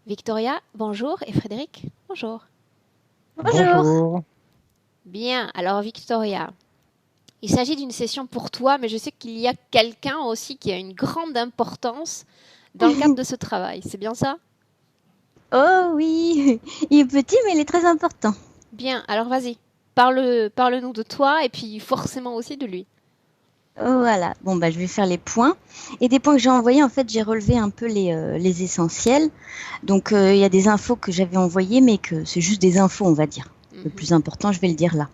Victoria, bonjour, et Frédéric, bonjour. Bonjour. Bonjour. Bien, alors Victoria, il s'agit d'une session pour toi, mais je sais qu'il y a quelqu'un aussi qui a une grande importance dans le cadre de ce travail. C'est bien ça? Oh oui, il est petit mais il est très important. Bien, alors vas-y, parle-nous de toi et puis forcément aussi de lui. Voilà, bon bah je vais faire les points. Et des points que j'ai envoyés, en fait j'ai relevé un peu les essentiels. Donc il y a des infos que j'avais envoyées mais que c'est juste des infos on va dire. Le Mhm. plus important je vais le dire là.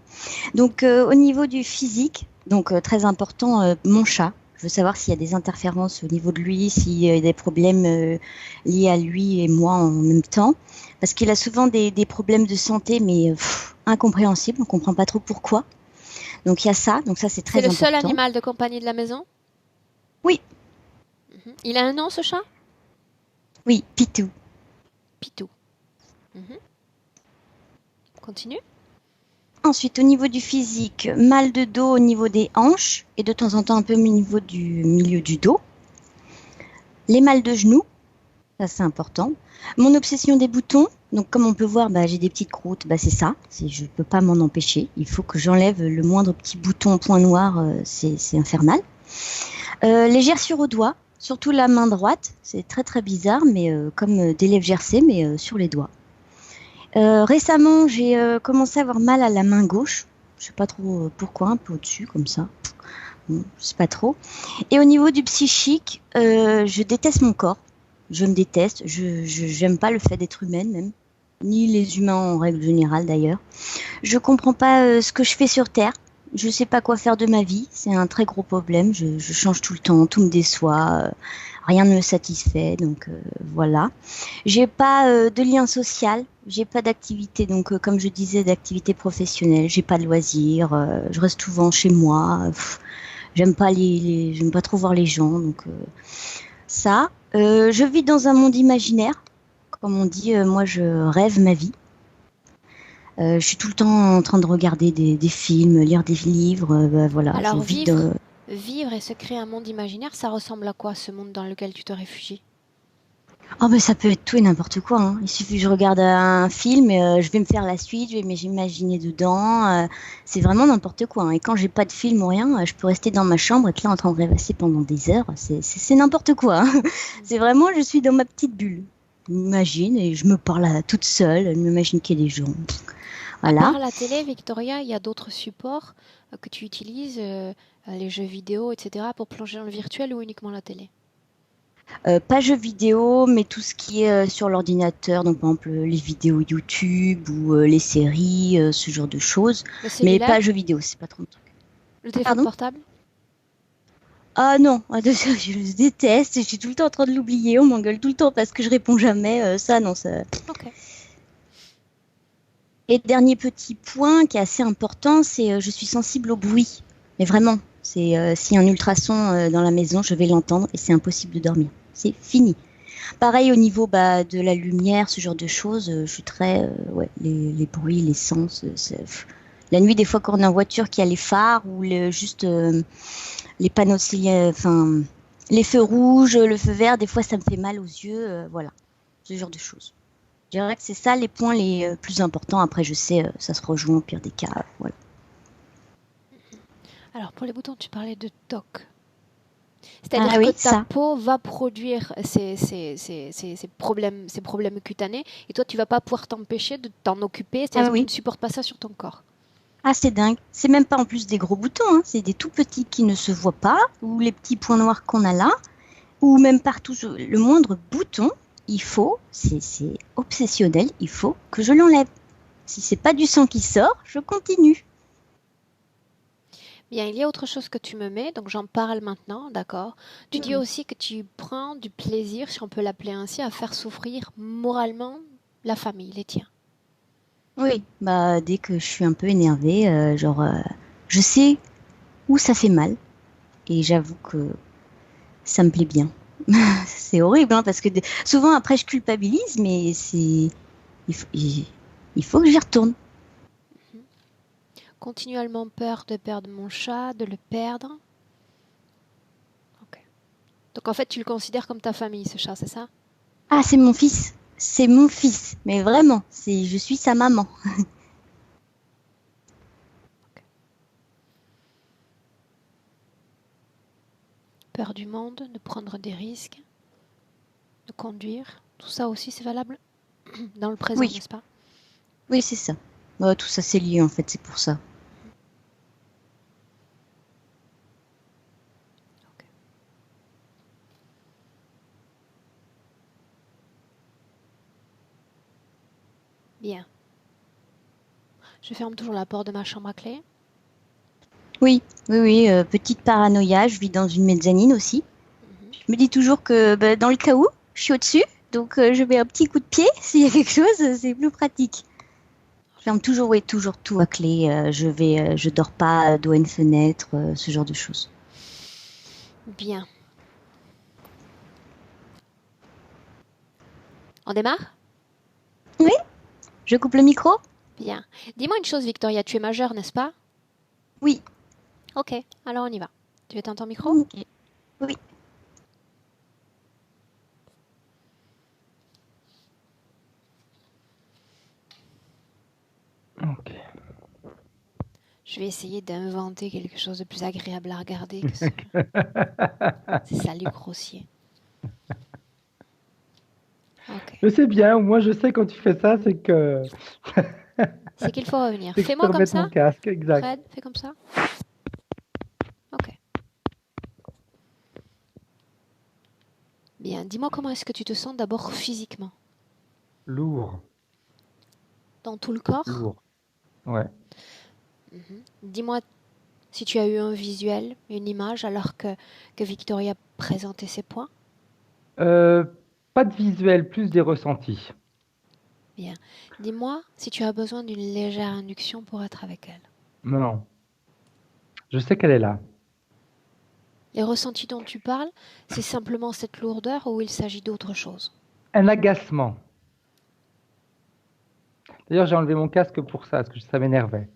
Donc au niveau du physique, donc très important, mon chat. Je veux savoir s'il y a des interférences au niveau de lui, s'il y a des problèmes liés à lui et moi en même temps. Parce qu'il a souvent des problèmes de santé, mais incompréhensibles, on ne comprend pas trop pourquoi. Donc il y a ça, donc ça c'est C'est très le seul important. animal de compagnie de la maison? Oui, Mhm. Il a un nom ce chat? oui, Pitou. Pitou. Mhm. Continue. Ensuite, au niveau du physique, mal de dos au niveau des hanches et de temps en temps un peu au niveau du milieu du dos. Les mal de genoux, ça c'est important. Mon obsession des boutons, donc comme on peut voir, bah, j'ai des petites croûtes, bah, c'est ça, je ne peux pas m'en empêcher. Il faut que j'enlève le moindre petit bouton au point noir, c'est infernal. Les gerçures au doigt, surtout la main droite, c'est très très bizarre, mais comme des lèvres gercées, mais sur les doigts. Récemment, j'ai commencé à avoir mal à la main gauche. Je sais pas trop pourquoi, un peu au-dessus comme ça. Bon, je sais pas trop. Et au niveau du psychique, je déteste mon corps. Je me déteste. J'aime pas le fait d'être humaine même, ni les humains en règle générale d'ailleurs. Je comprends pas ce que je fais sur Terre. Je sais pas quoi faire de ma vie. C'est un très gros problème. Je change tout le temps, tout me déçoit. Rien ne me satisfait. Donc voilà. J'ai pas de lien social. J'ai pas d'activité. Donc comme je disais, d'activité professionnelle. J'ai pas de loisirs. Je reste souvent chez moi. J'aime pas j'aime pas trop voir les gens. Donc ça. Je vis dans un monde imaginaire. Comme on dit, moi je rêve ma vie. Je suis tout le temps en train de regarder des films, lire des livres. Bah, voilà, je Alors vis dans. vivre et se créer un monde imaginaire, ça ressemble à quoi ce monde dans lequel tu te réfugies? Oh, mais ça peut être tout et n'importe quoi, hein. Il suffit que je regarde un film, je vais me faire la suite, je vais m'imaginer dedans. C'est vraiment n'importe quoi, hein. Et quand j'ai pas de film ou rien, je peux rester dans ma chambre et être là en train de rêvasser pendant des heures. C'est n'importe quoi, hein. C'est vraiment, je suis dans ma petite bulle. Je m'imagine et je me parle toute seule. Je m'imagine qu'il y a des gens. À Voilà. part la télé, Victoria, il y a d'autres supports que tu utilises, les jeux vidéo, etc., pour plonger dans le virtuel ou uniquement la télé? Pas jeux vidéo, mais tout ce qui est sur l'ordinateur, donc par exemple les vidéos YouTube ou les séries, ce genre de choses. Le Mais cellulaire? pas jeux vidéo, c'est pas trop mon truc. Le téléphone Pardon? portable? Ah non, ah, je le déteste, je suis tout le temps en train de l'oublier, on m'engueule tout le temps parce que je réponds jamais, ça non, ça. Ok. Et dernier petit point qui est assez important, c'est je suis sensible au bruit. Mais vraiment, c'est s'il y a un ultrason dans la maison, je vais l'entendre et c'est impossible de dormir. C'est fini. Pareil au niveau bah, de la lumière, ce genre de choses, je suis très ouais, les bruits, les sens. La nuit, des fois, quand on est en voiture, qu'il y a les phares ou juste les panneaux enfin les feux rouges, le feu vert, des fois, ça me fait mal aux yeux, voilà, ce genre de choses. Je dirais que c'est ça les points les plus importants. Après, je sais, ça se rejoint au pire des cas, voilà. Alors pour les boutons, tu parlais de TOC. Ah C'est-à-dire que oui, ta ça. peau va produire ces problèmes cutanés et toi, tu vas pas pouvoir t'empêcher de t'en occuper, Ah c'est-à-dire que tu oui. ne supportes pas ça sur ton corps. Ah, c'est dingue. C'est même pas en plus des gros boutons, hein. C'est des tout petits qui ne se voient pas, ou les petits points noirs qu'on a là. Ou même partout, le moindre bouton, c'est obsessionnel, il faut que je l'enlève. Si c'est pas du sang qui sort, je continue. Bien, il y a autre chose que tu me mets, donc j'en parle maintenant, d'accord. Tu dis Mhm. aussi que tu prends du plaisir, si on peut l'appeler ainsi, à faire souffrir moralement la famille, les tiens. Oui, bah dès que je suis un peu énervée, je sais où ça fait mal et j'avoue que ça me plaît bien. C'est horrible, hein, parce que souvent après je culpabilise, mais il faut que j'y retourne. Mhm. Continuellement peur de perdre mon chat, de le perdre. Ok. Donc en fait, tu le considères comme ta famille, ce chat, c'est ça? Ah, c'est mon fils. c'est mon fils, mais vraiment, je suis sa maman. Peur du monde, de prendre des risques, de conduire. Tout ça aussi, c'est valable dans le présent, Oui, n'est-ce pas? oui, c'est ça. Ouais, tout ça, c'est lié, en fait, c'est pour ça. Ok. Bien. Je ferme toujours la porte de ma chambre à clé. Oui, oui, oui, petite paranoïa, je vis dans une mezzanine aussi. Mhm. Je me dis toujours que bah, dans le cas où, je suis au-dessus, donc je mets un petit coup de pied, s'il y a quelque chose, c'est plus pratique. Je ferme toujours, oui, toujours tout à clé, je dors pas dos à une fenêtre, ce genre de choses. Bien. On démarre? Oui, je coupe le micro? Bien. Dis-moi une chose, Victoria, tu es majeure, n'est-ce pas? Oui. Ok, alors on y va. Tu éteins ton micro? Ok. Oui. Ok. Je vais essayer d'inventer quelque chose de plus agréable à regarder que ce... ces saluts grossiers. Ok. Je sais bien, moi je sais quand tu fais ça, c'est que C'est qu'il faut revenir. c'est que je te Fais-moi comme remette ça. mon casque, exact. Fred, fais comme ça. Ok. Bien. Dis-moi comment est-ce que tu te sens d'abord physiquement? Lourd, Dans tout le corps? lourd. Ouais. Mhm. Dis-moi si tu as eu un visuel, une image, alors que Victoria présentait ses points. Euh, Pas de visuel, plus des ressentis. Bien. Dis-moi si tu as besoin d'une légère induction pour être avec elle. Non, je sais qu'elle est là. Les ressentis dont tu parles, c'est simplement cette lourdeur ou il s'agit d'autre chose? Un agacement. D'ailleurs, j'ai enlevé mon casque pour ça, parce que ça m'énervait.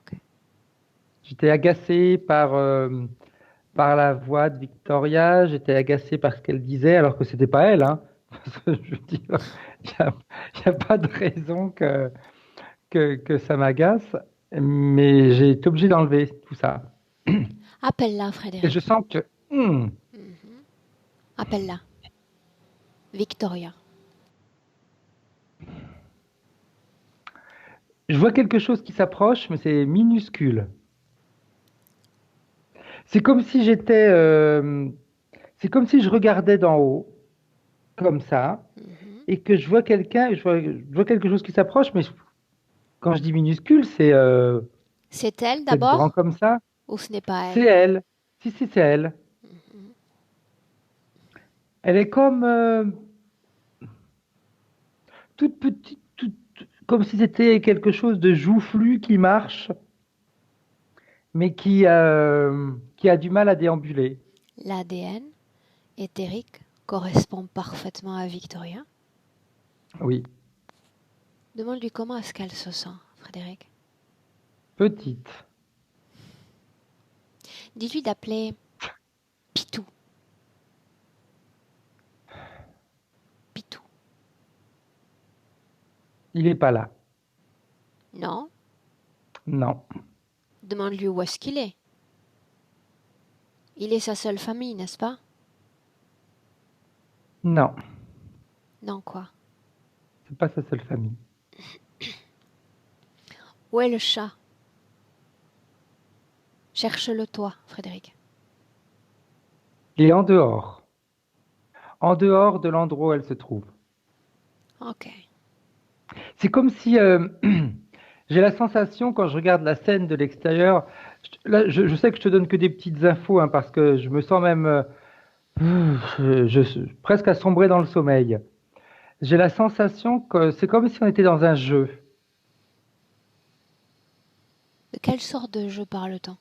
Ok. J'étais agacé par la voix de Victoria, j'étais agacé par ce qu'elle disait, alors que c'était pas elle, hein. Parce que je veux dire, il n'y a, y a pas de raison que ça m'agace, mais j'ai été obligé d'enlever tout ça. Appelle-la, Et je Frédéric. sens que Mhm. Appelle-la. Victoria. je vois quelque chose qui s'approche, mais c'est minuscule. C'est comme si c'est comme si je regardais d'en haut, comme ça, Mhm. et que je vois quelqu'un, je vois quelque chose qui s'approche, mais quand je dis minuscule, C'est elle peut-être grand d'abord comme ça. ou ce n'est pas C'est elle? elle. Si, si, c'est elle. Mhm. Elle est comme toute petite, comme si c'était quelque chose de joufflu qui marche, mais qui a du mal à déambuler. L'ADN éthérique correspond parfaitement à Victoria. Oui, Demande-lui comment est-ce qu'elle se sent, Frédéric. petite. Dis-lui d'appeler Pitou. Pitou. Il n'est pas là. Non? Non, Demande-lui où est-ce qu'il est. Il est sa seule famille, n'est-ce pas? non, Non, quoi? c'est pas sa seule famille. Où est le chat? Cherche-le toi, Frédéric. Il est en dehors de l'endroit où elle se trouve. Ok. C'est comme si j'ai la sensation quand je regarde la scène de l'extérieur. Là, je sais que je te donne que des petites infos hein, parce que je me sens même presque assombrer dans le sommeil. J'ai la sensation que c'est comme si on était dans un jeu. De quelle sorte de jeu parle-t-on?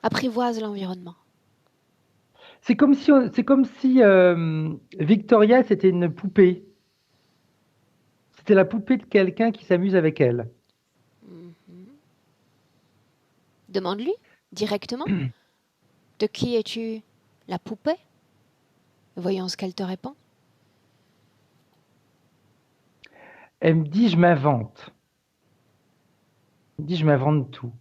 Apprivoise l'environnement. C'est comme si Victoria c'était une poupée. C'était la poupée de quelqu'un qui s'amuse avec elle. Mhm. Demande-lui directement. De qui es-tu la poupée? Voyons ce qu'elle te répond. Elle me dit, je m'invente. Elle me dit, je m'invente tout.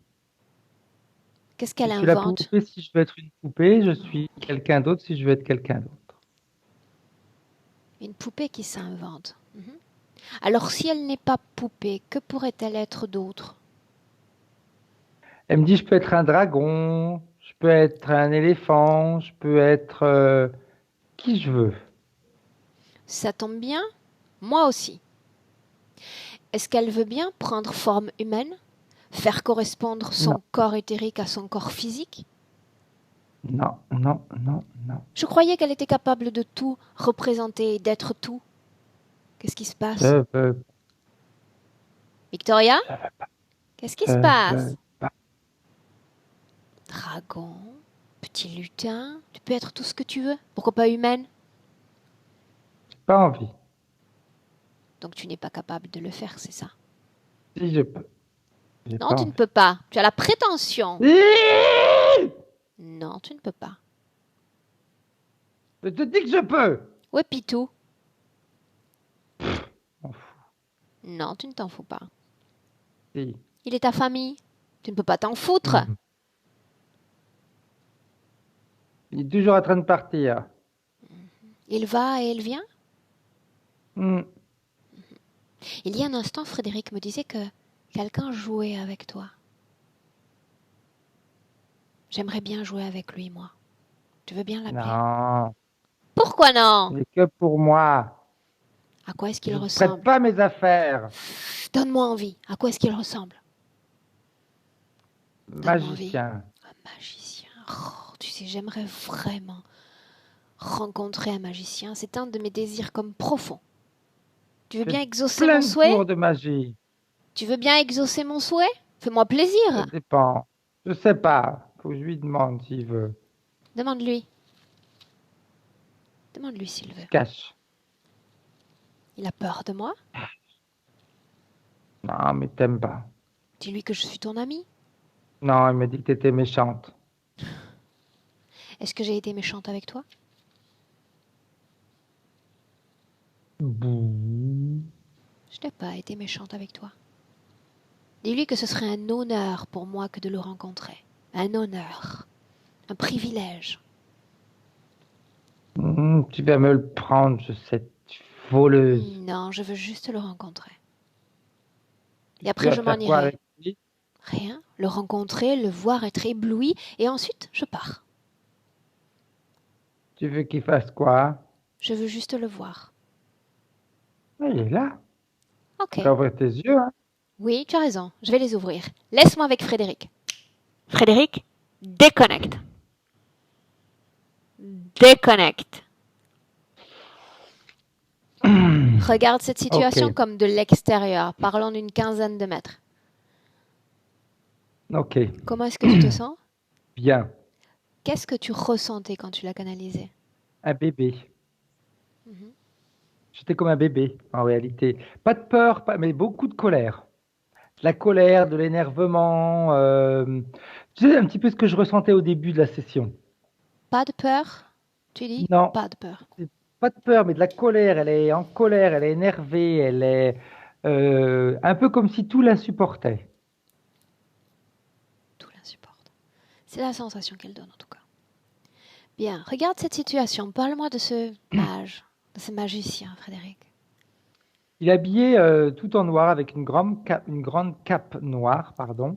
Qu'est-ce Je qu'elle suis la invente? poupée si je veux être une poupée, je suis quelqu'un d'autre si je veux être quelqu'un d'autre. Une poupée qui s'invente. Mhm. Alors, si elle n'est pas poupée, que pourrait-elle être d'autre? Elle me dit, je peux être un dragon, je peux être un éléphant, je peux être qui je veux. Ça tombe bien, moi aussi. Est-ce qu'elle veut bien prendre forme humaine? Faire correspondre Non, son corps éthérique à son corps physique? non, non, non, non. Je croyais qu'elle était capable de tout représenter, d'être tout. Qu'est-ce qui se passe? Je veux, Victoria? je veux, Qu'est-ce qui se je passe? veux pas. Dragon, petit lutin, tu peux être tout ce que tu veux. Pourquoi pas humaine? J'ai pas envie. Donc tu n'es pas capable de le faire, c'est ça? Si je peux, j'ai Non, pas tu ne envie. peux pas. Tu as la prétention. Je Non, tu ne peux pas. te dis que je peux. Ouais, Pitou. M'en fous. Non, tu ne t'en fous pas. Si. Il est ta famille. Tu ne peux pas t'en foutre. Mhm. Il est toujours en train de partir. Il va et il vient. Hmm. Il y a un instant, Frédéric me disait que quelqu'un jouait avec toi. J'aimerais bien jouer avec lui, moi. Tu veux bien l'appeler? Non, Pourquoi non? c'est que pour moi. À quoi est-ce qu'il Je ne prête ressemble? pas mes affaires. Donne-moi envie. À quoi est-ce qu'il ressemble? Donne-moi envie. Magicien. Un magicien. Oh, tu sais, j'aimerais vraiment rencontrer un magicien. C'est un de mes désirs comme profonds. Tu veux Fais bien exaucer mon plein de souhait? tours de magie. Tu veux bien exaucer mon souhait? Fais-moi Ça plaisir. dépend. Je sais pas. Faut que je lui demande s'il veut. Demande-lui. Demande-lui s'il Il se veut. cache. Il a peur de moi? Non, mais t'aimes pas. Dis-lui que je suis ton ami. Non, il m'a dit que t'étais méchante. Est-ce que j'ai été méchante avec toi? Bouh. Je n'ai pas été méchante avec toi. Dis-lui que ce serait un honneur pour moi que de le rencontrer. Un honneur. Un privilège. Tu vas me le prendre, cette voleuse. Non, je veux juste le rencontrer. Et Tu après, vas je m'en faire quoi irai. avec lui? Rien. Le rencontrer, le voir, être ébloui, et ensuite, je pars. Tu veux qu'il fasse quoi? Je veux juste le voir. Ah, il est là. Ok. Tu vas ouvrir tes yeux, hein? Oui, tu as raison. Je vais les ouvrir. Laisse-moi avec Frédéric. Frédéric, déconnecte. Déconnecte. Regarde cette situation Ok, comme de l'extérieur. Parlons d'une quinzaine de mètres. ok, Comment est-ce que tu te sens? bien. Qu'est-ce que tu ressentais quand tu l'as canalisé? Un bébé. Mhm. J'étais comme un bébé, en réalité. Pas de peur, mais beaucoup de colère. De la colère, de l'énervement. Tu sais, un petit peu ce que je ressentais au début de la session. Pas de peur? Tu dis Non, pas de peur. c'est pas de peur, mais de la colère. Elle est en colère, elle est énervée, elle est un peu comme si tout l'insupportait. Tout l'insupporte. C'est la sensation qu'elle donne en tout cas. Bien, regarde cette situation. Parle-moi de ce mage, de ce magicien, Frédéric. Il est habillé tout en noir avec une grande cape noire, pardon,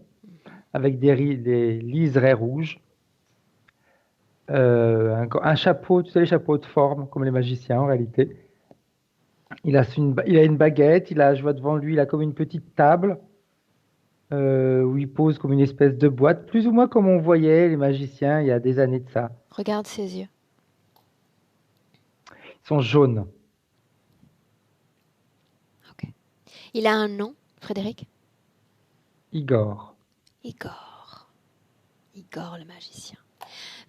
avec des liserés rouges. Un chapeau, tu sais, les chapeaux de forme, comme les magiciens en réalité. Il a une baguette, je vois devant lui, il a comme une petite table où il pose comme une espèce de boîte, plus ou moins comme on voyait les magiciens il y a des années de ça. Regarde ses yeux. Ils sont jaunes. Ok. Il a un nom, Frédéric? Igor. Igor. Igor le magicien.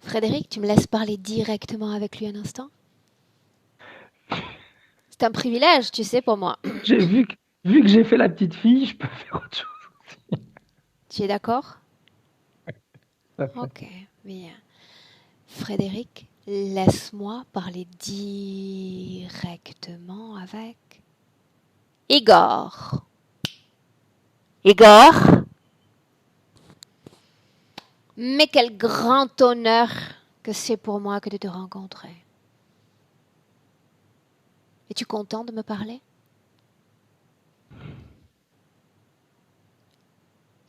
Frédéric, tu me laisses parler directement avec lui un instant? C'est un privilège, tu sais, pour moi. Vu que j'ai fait la petite fille, je peux faire autre chose. Tu es d'accord? Ça fait. Ok, bien. Frédéric, laisse-moi parler directement avec Igor. Igor. Mais quel grand honneur que c'est pour moi que de te rencontrer. Es-tu content de me parler?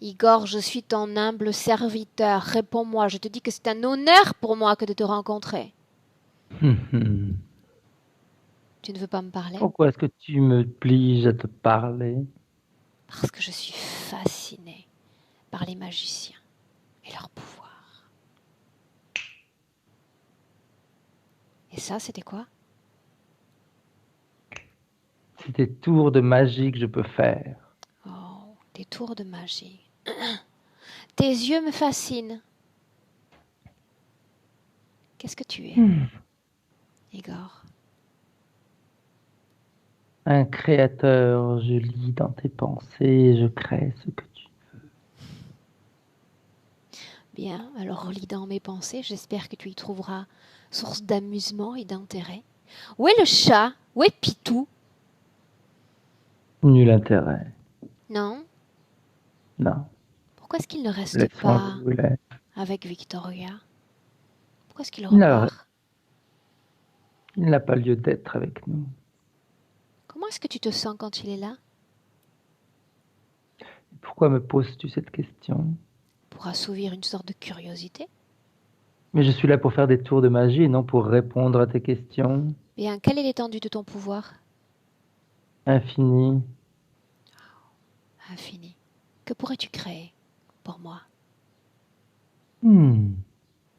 Igor, je suis ton humble serviteur. Réponds-moi, je te dis que c'est un honneur pour moi que de te rencontrer. Tu ne veux pas me parler? Pourquoi est-ce que tu me obliges à te parler? Parce que je suis fascinée par les magiciens et leur pouvoir. Et ça, c'était quoi? C'est des tours de magie que je peux faire. Oh, des tours de magie. Tes yeux me fascinent. Qu'est-ce que tu es, Igor? Un créateur, je lis dans tes pensées et je crée ce que tu veux. Bien, alors relis dans mes pensées. J'espère que tu y trouveras source d'amusement et d'intérêt. Où est le chat? Où est Pitou? Nul intérêt. Non? Non. Pourquoi est-ce qu'il ne reste Laisse-moi pas vous laisse. avec Victoria? Pourquoi est-ce qu'il Il repart? n'a pas lieu d'être avec nous. Comment est-ce que tu te sens quand il est là? Pourquoi me poses-tu cette question? Pour assouvir une sorte de curiosité? Mais je suis là pour faire des tours de magie et non pour répondre à tes questions. Bien, quelle est l'étendue de ton pouvoir? Infini. Infini. Que pourrais-tu créer pour moi?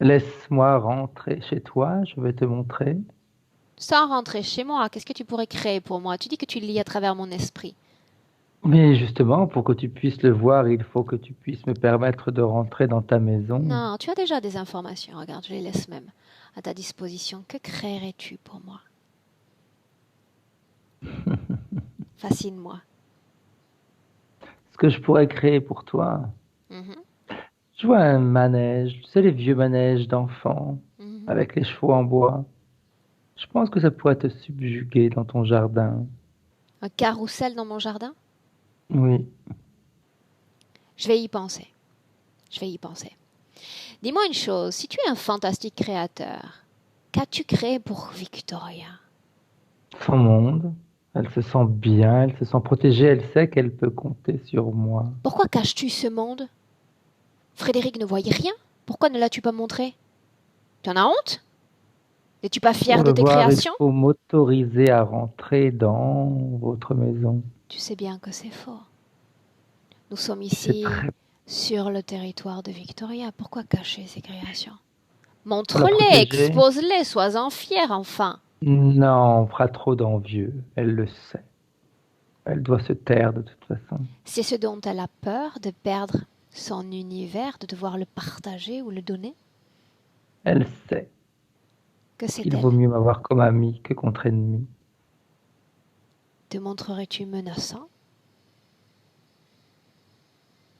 Laisse-moi rentrer chez toi, je vais te montrer. Sans rentrer chez moi, qu'est-ce que tu pourrais créer pour moi? Tu dis que tu lis à travers mon esprit. Mais justement, pour que tu puisses le voir, il faut que tu puisses me permettre de rentrer dans ta maison. Non, tu as déjà des informations. Regarde, je les laisse même à ta disposition. Que créerais-tu pour moi? Fascine-moi. Ce que je pourrais créer pour toi, Mhm, je vois un manège, tu sais, les vieux manèges d'enfants, mhm. avec les chevaux en bois. Je pense que ça pourrait te subjuguer dans ton jardin. Un carrousel dans mon jardin? Oui. Je vais y penser. Je vais y penser. Dis-moi une chose, si tu es un fantastique créateur, qu'as-tu créé pour Victoria? Son monde, elle se sent bien, elle se sent protégée, elle sait qu'elle peut compter sur moi. Pourquoi caches-tu ce monde? Frédéric ne voyait rien. Pourquoi ne l'as-tu pas montré? Tu en as honte? N'es-tu pas fier Pour de le tes voir, il créations? faut m'autoriser à rentrer dans votre maison. Tu sais bien que c'est faux. Nous sommes C'est ici très... sur le territoire de Victoria. Pourquoi cacher ces créations? Pour la Montre-les, protéger? expose-les, sois-en fier enfin. Non, on fera trop d'envieux. Elle le sait. Elle doit se taire de toute façon. C'est ce dont elle a peur, de perdre son univers, de devoir le partager ou le donner. Elle sait Que qu'il vaut sait-elle? mieux m'avoir comme ami que contre ennemi. Te montrerais-tu menaçant?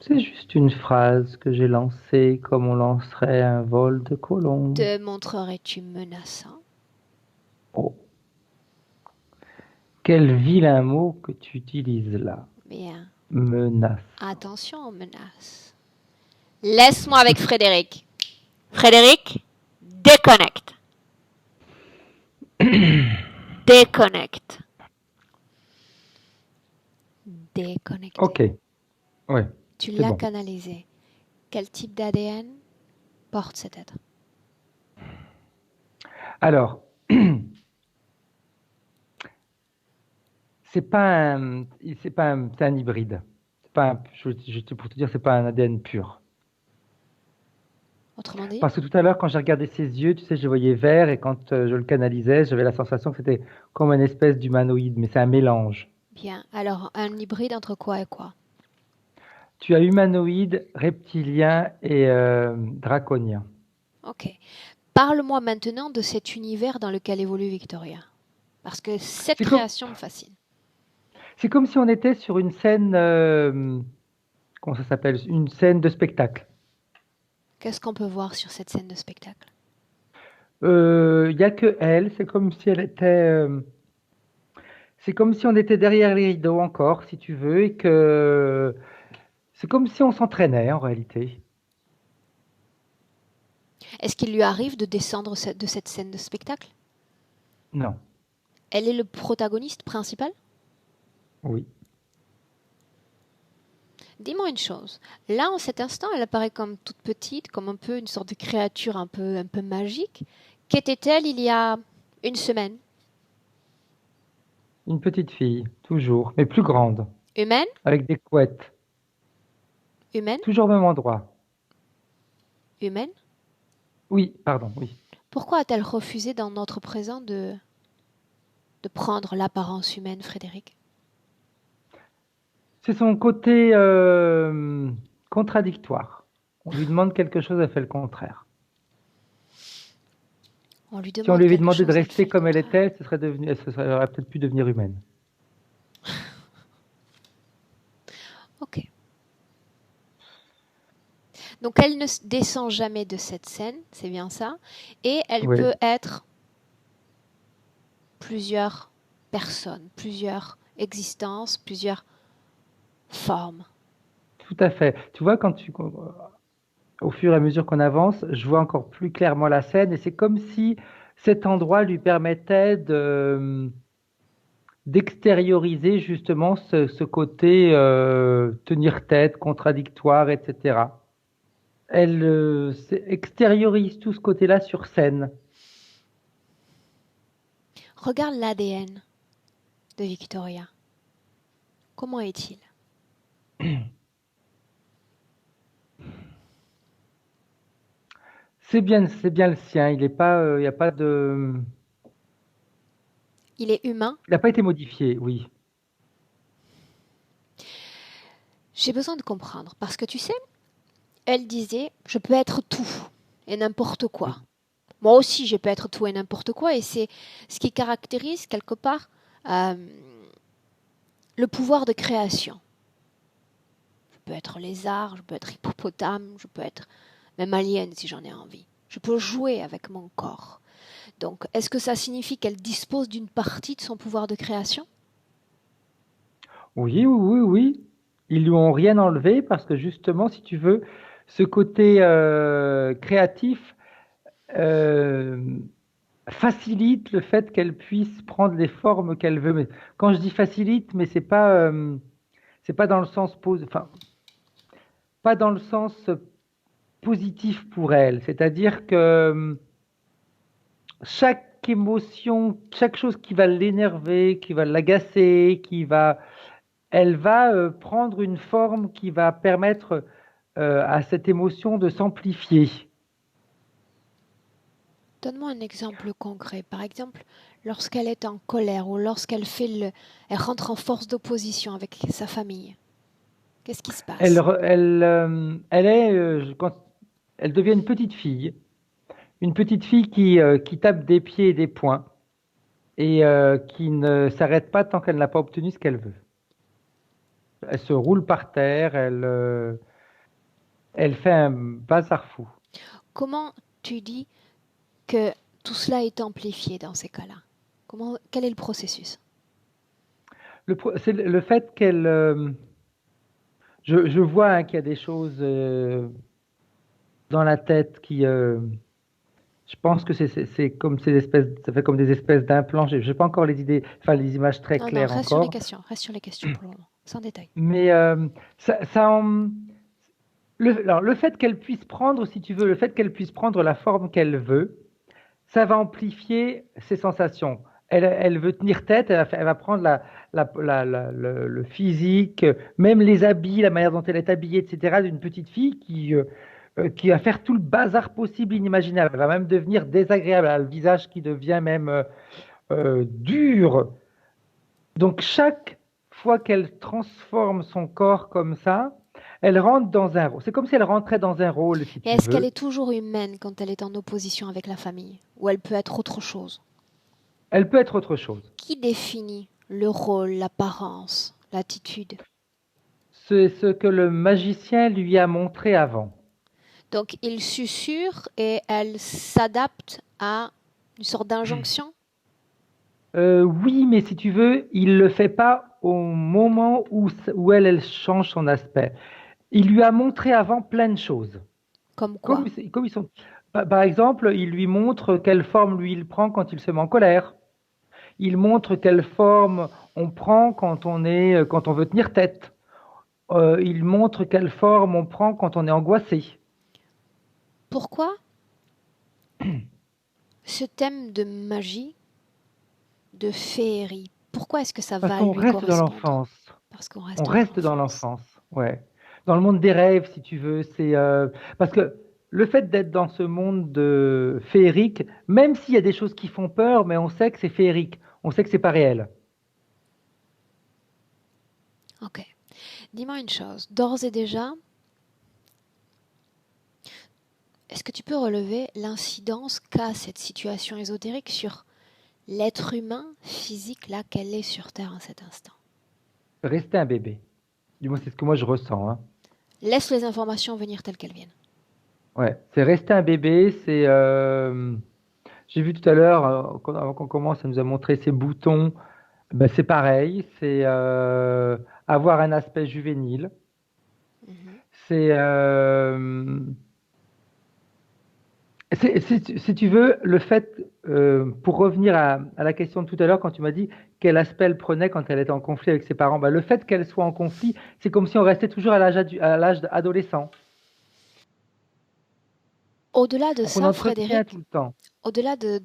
C'est juste une phrase que j'ai lancée comme on lancerait un vol de colombe. Te montrerais-tu menaçant? Oh, quel vilain mot que tu utilises là. Bien, Menace. attention aux menaces. Laisse-moi avec Frédéric. Frédéric, déconnecte. Déconnecte. Déconnecté. Ok, ouais, Tu c'est l'as bon. canalisé. Quel type d'ADN porte cet être? Alors, c'est un hybride. C'est pas un, pour te dire, c'est pas un ADN pur. Autrement dit? Parce que tout à l'heure, quand j'ai regardé ses yeux, tu sais, je les voyais verts et quand je le canalisais, j'avais la sensation que c'était comme une espèce d'humanoïde, mais c'est un mélange. Bien. Alors, un hybride entre quoi et quoi? Tu as humanoïde, reptilien et draconien. Ok. Parle-moi maintenant de cet univers dans lequel évolue Victoria. Parce que cette C'est comme, création me fascine. c'est comme si on était sur une scène, comment ça s'appelle? Une scène de spectacle. Qu'est-ce qu'on peut voir sur cette scène de spectacle? Il y a que elle, c'est comme si elle était, C'est comme si on était derrière les rideaux encore, si tu veux, et que c'est comme si on s'entraînait en réalité. Est-ce qu'il lui arrive de descendre de cette scène de spectacle? Non, Elle est le protagoniste principal? oui. Dis-moi une chose. Là, en cet instant, elle apparaît comme toute petite, comme un peu une sorte de créature un peu magique. Qu'était-elle il y a une semaine? Une petite fille, toujours, mais plus grande, Humaine? avec des couettes, Humaine? toujours au même endroit. Humaine? Oui, pardon, oui. Pourquoi a-t-elle refusé dans notre présent de prendre l'apparence humaine, Frédéric? C'est son côté contradictoire. On lui demande quelque chose, elle fait le contraire. On lui Si on demande lui avait quelque demandé de chose, elle fait rester le comme elle contraire. était, elle aurait peut-être pu devenir humaine. Ok. Donc elle ne descend jamais de cette scène, c'est bien ça. Et elle Oui, peut être plusieurs personnes, plusieurs existences, plusieurs formes. tout à fait. Tu vois, au fur et à mesure qu'on avance, je vois encore plus clairement la scène et c'est comme si cet endroit lui permettait d'extérioriser justement ce côté tenir tête, contradictoire, etc. Elle extériorise tout ce côté-là sur scène. Regarde l'ADN de Victoria. Comment est-il? C'est bien le sien. Il est pas, il y a pas de, Il est humain. il n'a pas été modifié, oui. J'ai besoin de comprendre parce que tu sais, elle disait, je peux être tout et n'importe Oui. quoi. Moi aussi, je peux être tout et n'importe quoi et c'est ce qui caractérise quelque part euh, le pouvoir de création. Je peux être lézard, je peux être hippopotame, je peux être même alien si j'en ai envie. Je peux jouer avec mon corps. Donc, est-ce que ça signifie qu'elle dispose d'une partie de son pouvoir de création? Oui, oui, oui, oui. Ils lui ont rien enlevé parce que justement, si tu veux, ce côté créatif euh, facilite le fait qu'elle puisse prendre les formes qu'elle veut. Mais quand je dis facilite, mais c'est pas dans le sens enfin, pas dans le sens positif pour elle. C'est-à-dire que chaque émotion, chaque chose qui va l'énerver, qui va l'agacer, elle va prendre une forme qui va permettre à cette émotion de s'amplifier. Donne-moi un exemple concret. Par exemple, lorsqu'elle est en colère ou lorsqu'elle elle rentre en force d'opposition avec sa famille. Qu'est-ce qui se passe? Elle est, quand elle devient une petite fille qui tape des pieds et des poings et qui ne s'arrête pas tant qu'elle n'a pas obtenu ce qu'elle veut. Elle se roule par terre, elle fait un bazar fou. Comment tu dis que tout cela est amplifié dans ces cas-là? Quel est le processus? C'est le fait qu'elle, je vois hein, qu'il y a des choses dans la tête je pense que c'est comme ces espèces, ça fait comme des espèces d'implants. J'ai pas encore les idées, enfin les images très Non, non, claires encore, reste sur les questions pour le moment, sans détail. mais ça alors, le fait qu'elle puisse prendre, si tu veux, le fait qu'elle puisse prendre la forme qu'elle veut, ça va amplifier ses sensations. Elle veut tenir tête, elle va prendre le physique, même les habits, la manière dont elle est habillée, etc., d'une petite fille qui va faire tout le bazar possible, inimaginable. Elle va même devenir désagréable. Elle a le visage qui devient même dur. Donc, chaque fois qu'elle transforme son corps comme ça, elle rentre dans un rôle. C'est comme si elle rentrait dans un rôle, si Et tu est-ce qu'elle veux. est toujours humaine quand elle est en opposition avec la famille? Ou elle peut être autre chose? Elle peut être autre chose. Qui définit le rôle, l'apparence, l'attitude? C'est ce que le magicien lui a montré avant. Donc il susurre et elle s'adapte à une sorte d'injonction? Oui, mais si tu veux, il le fait pas au moment où elle change son aspect. Il lui a montré avant plein de choses. Comme quoi? Comme ils sont. Par exemple, il lui montre quelle forme lui il prend quand il se met en colère. Il montre quelle forme on prend quand on veut tenir tête. Il montre quelle forme on prend quand on est angoissé. Pourquoi ce thème de magie, de féerie, pourquoi est-ce que ça Parce va qu'on lui reste dans correspondre? l'enfance. Parce qu'on On reste dans reste dans l'enfance. l'enfance. Ouais. Dans le monde des rêves, si tu veux. Parce que le fait d'être dans ce monde féerique, même s'il y a des choses qui font peur, mais on sait que c'est féerique. On sait que c'est pas réel. Ok. Dis-moi une chose. D'ores et déjà, est-ce que tu peux relever l'incidence qu'a cette situation ésotérique sur l'être humain physique là qu'elle est sur Terre en cet instant? Rester un bébé. Du moins, c'est ce que moi je ressens, hein. Laisse les informations venir telles qu'elles viennent. Ouais, c'est rester un bébé, j'ai vu tout à l'heure, avant qu'on commence, ça nous a montré ces boutons. Ben, c'est pareil, c'est avoir un aspect juvénile. Mhm. C'est, si tu veux, le fait, pour revenir à la question de tout à l'heure, quand tu m'as dit quel aspect elle prenait quand elle était en conflit avec ses parents, ben, le fait qu'elle soit en conflit, c'est comme si on restait toujours à l'âge adolescent. Au-delà de Donc on ça, entretient tout Frédéric, le temps. au-delà de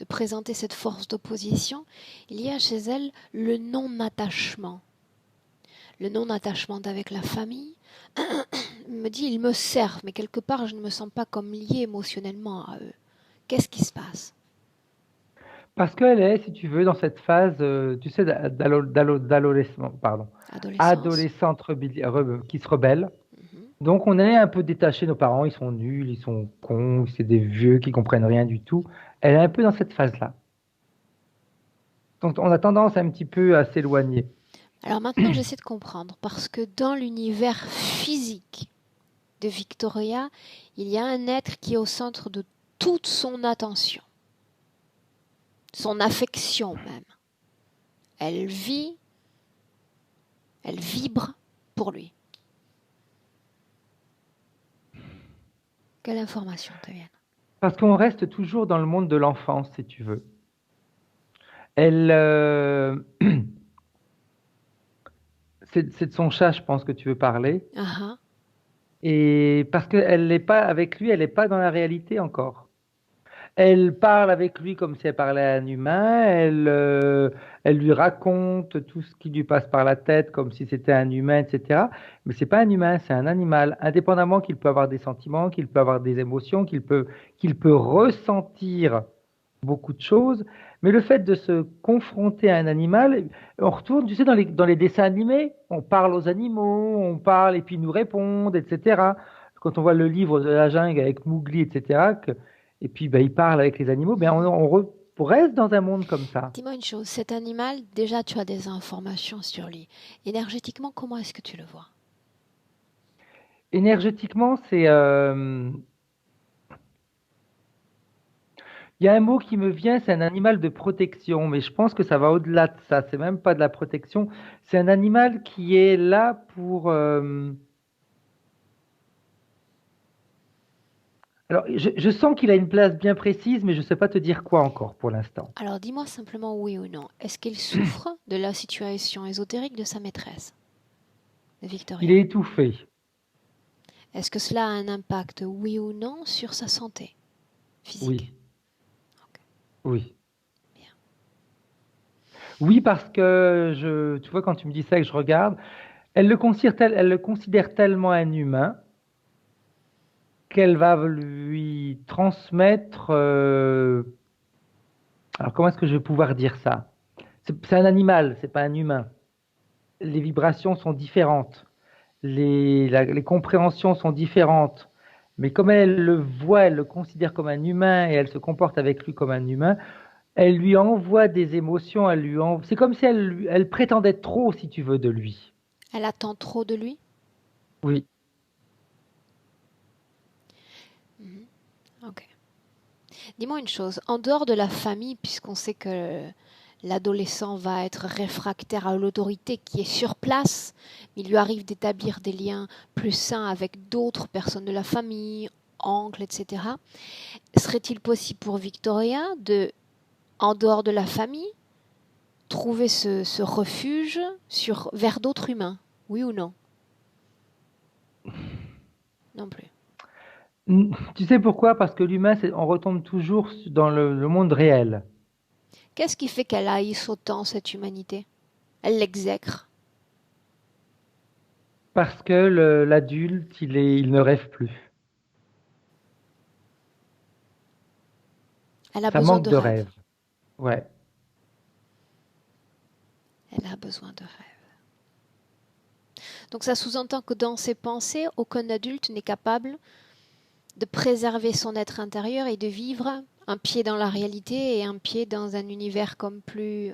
présenter cette force d'opposition, il y a chez elle le non-attachement. Le non-attachement avec la famille me dit ils me servent, mais quelque part je ne me sens pas comme liée émotionnellement à eux. Qu'est-ce qui se passe? Parce qu'elle est, si tu veux, dans cette phase, tu sais, d'adolescent, pardon, Adolescence. adolescente qui se rebelle. Mhm. Donc on est un peu détaché, nos parents, ils sont nuls, ils sont cons, c'est des vieux qui comprennent rien du tout. Elle est un peu dans cette phase-là. Donc on a tendance un petit peu à s'éloigner. Alors maintenant j'essaie de comprendre, parce que dans l'univers physique de Victoria, il y a un être qui est au centre de toute son attention, son affection même. Elle vit, elle vibre pour lui. Quelle information te vient? Parce qu'on reste toujours dans le monde de l'enfance, si tu veux. Elle, c'est de son chat, je pense que tu veux parler. Ah ah. Et parce qu'elle n'est pas avec lui, elle n'est pas dans la réalité encore. Elle parle avec lui comme si elle parlait à un humain, elle lui raconte tout ce qui lui passe par la tête comme si c'était un humain, etc. Mais c'est pas un humain, c'est un animal, indépendamment qu'il peut avoir des sentiments, qu'il peut avoir des émotions, qu'il peut ressentir beaucoup de choses. Mais le fait de se confronter à un animal, on retourne, tu sais, dans les dessins animés, on parle aux animaux, on parle et puis ils nous répondent, etc. Quand on voit le livre de la jungle avec Mowgli, etc., et puis ben, il parle avec les animaux, ben, Mhm. on reste dans un monde comme ça. Dis-moi une chose, cet animal, déjà tu as des informations sur lui. Énergétiquement, comment est-ce que tu le vois? Énergétiquement, il y a un mot qui me vient, c'est un animal de protection, mais je pense que ça va au-delà de ça. C'est même pas de la protection, c'est un animal qui est là pour. Alors, je sens qu'il a une place bien précise, mais je ne sais pas te dire quoi encore pour l'instant. Alors dis-moi simplement oui ou non. Est-ce qu'il souffre de la situation ésotérique de sa maîtresse, de Il est Victoria? étouffé. Est-ce que cela a un impact, oui ou non, sur sa santé physique? Oui, Ok, oui. bien. Oui, parce que tu vois, quand tu me dis ça et que je regarde, elle le considère tellement un humain qu'elle va lui transmettre. Alors, comment est-ce que je vais pouvoir dire ça? C'est un animal, c'est pas un humain. Les vibrations sont différentes, les compréhensions sont différentes. Mais comme elle le voit, elle le considère comme un humain et elle se comporte avec lui comme un humain, elle lui envoie des émotions, c'est comme si elle prétendait trop, si tu veux, de lui. Elle attend trop de lui? Oui. Mhm. Ok. Dis-moi une chose, en dehors de la famille, puisqu'on sait que l'adolescent va être réfractaire à l'autorité qui est sur place, il lui arrive d'établir des liens plus sains avec d'autres personnes de la famille, oncles, etc. Serait-il possible pour Victoria de, en dehors de la famille, trouver ce refuge vers d'autres humains? Oui ou non? Non plus. Tu sais pourquoi? Parce que l'humain, on retombe toujours dans le monde réel. Qu'est-ce qui fait qu'elle haïsse autant cette humanité? Elle l'exècre. Parce que l'adulte, il ne rêve plus. Elle a Ça besoin manque de de rêve. rêve. Ouais. Elle a besoin de rêve. Donc ça sous-entend que dans ses pensées, aucun adulte n'est capable de préserver son être intérieur et de vivre un pied dans la réalité et un pied dans un univers comme plus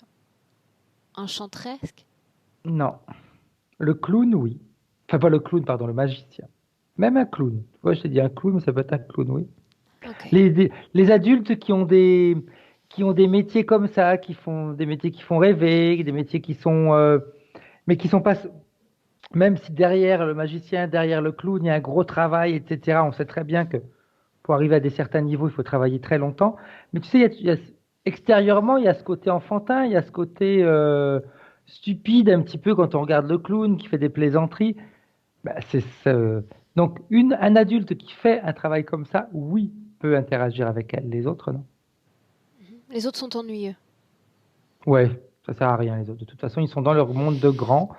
enchanteresque. Non. Le clown, oui. Enfin, pas le clown, pardon, le magicien. Même un clown. Tu vois, je t'ai dit un clown, mais ça peut être un clown, oui. Ok. Les adultes qui ont des métiers comme ça, qui font des métiers qui font rêver, des métiers qui sont, mais qui sont pas, même si derrière le magicien, derrière le clown, il y a un gros travail, etc. On sait très bien que pour arriver à des certains niveaux, il faut travailler très longtemps. Mais tu sais, extérieurement, il y a ce côté enfantin, il y a ce côté stupide un petit peu quand on regarde le clown qui fait des plaisanteries. Bah, donc, un adulte qui fait un travail comme ça, oui, peut interagir avec elle. Les autres, non. Les autres sont ennuyeux. Ouais, ça sert à rien, les autres. De toute façon, ils sont dans leur monde de grand,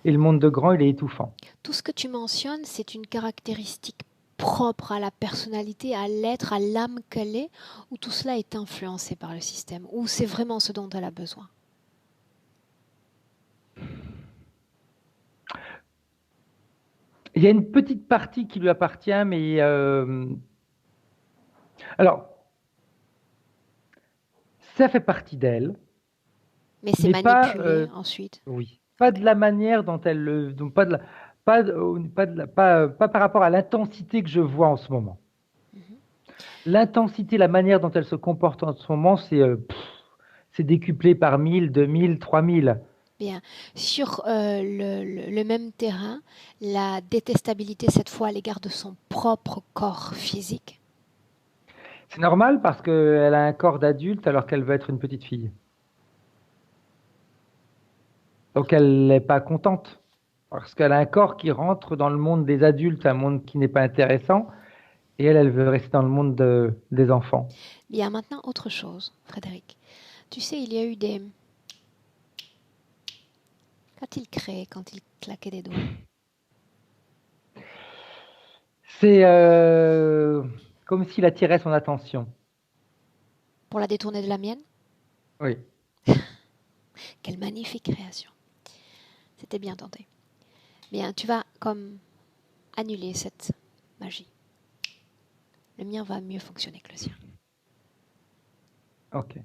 et le monde de grand, il est étouffant. Tout ce que tu mentionnes, c'est une caractéristique propre à la personnalité, à l'être, à l'âme qu'elle est, ou tout cela est influencé par le système, ou c'est vraiment ce dont elle a besoin. Il y a une petite partie qui lui appartient, mais alors, ça fait partie d'elle, Mais c'est mais pas, manipulé ensuite. oui, pas Ok. de la manière dont elle le, donc pas de la, pas, pas de pas par rapport à l'intensité que je vois en ce moment. Mhm. L'intensité, la manière dont elle se comporte en ce moment, c'est décuplé par 1000, 2000, 3000. Bien. Sur le même terrain, la détestabilité cette fois à l'égard de son propre corps physique. C'est normal parce qu'elle a un corps d'adulte alors qu'elle veut être une petite fille. Donc elle n'est pas contente parce qu'elle a un corps qui rentre dans le monde des adultes, un monde qui n'est pas intéressant, et elle veut rester dans le monde des enfants. Bien, maintenant autre chose, Frédéric. Tu sais, il y a eu des... Qu'a-t-il créé quand il claquait des doigts? C'est comme s'il attirait son attention. Pour la détourner de la mienne? Oui. Quelle magnifique création. C'était bien tenté. Bien, tu vas comme annuler cette magie. Le mien va mieux fonctionner que le sien. Ok.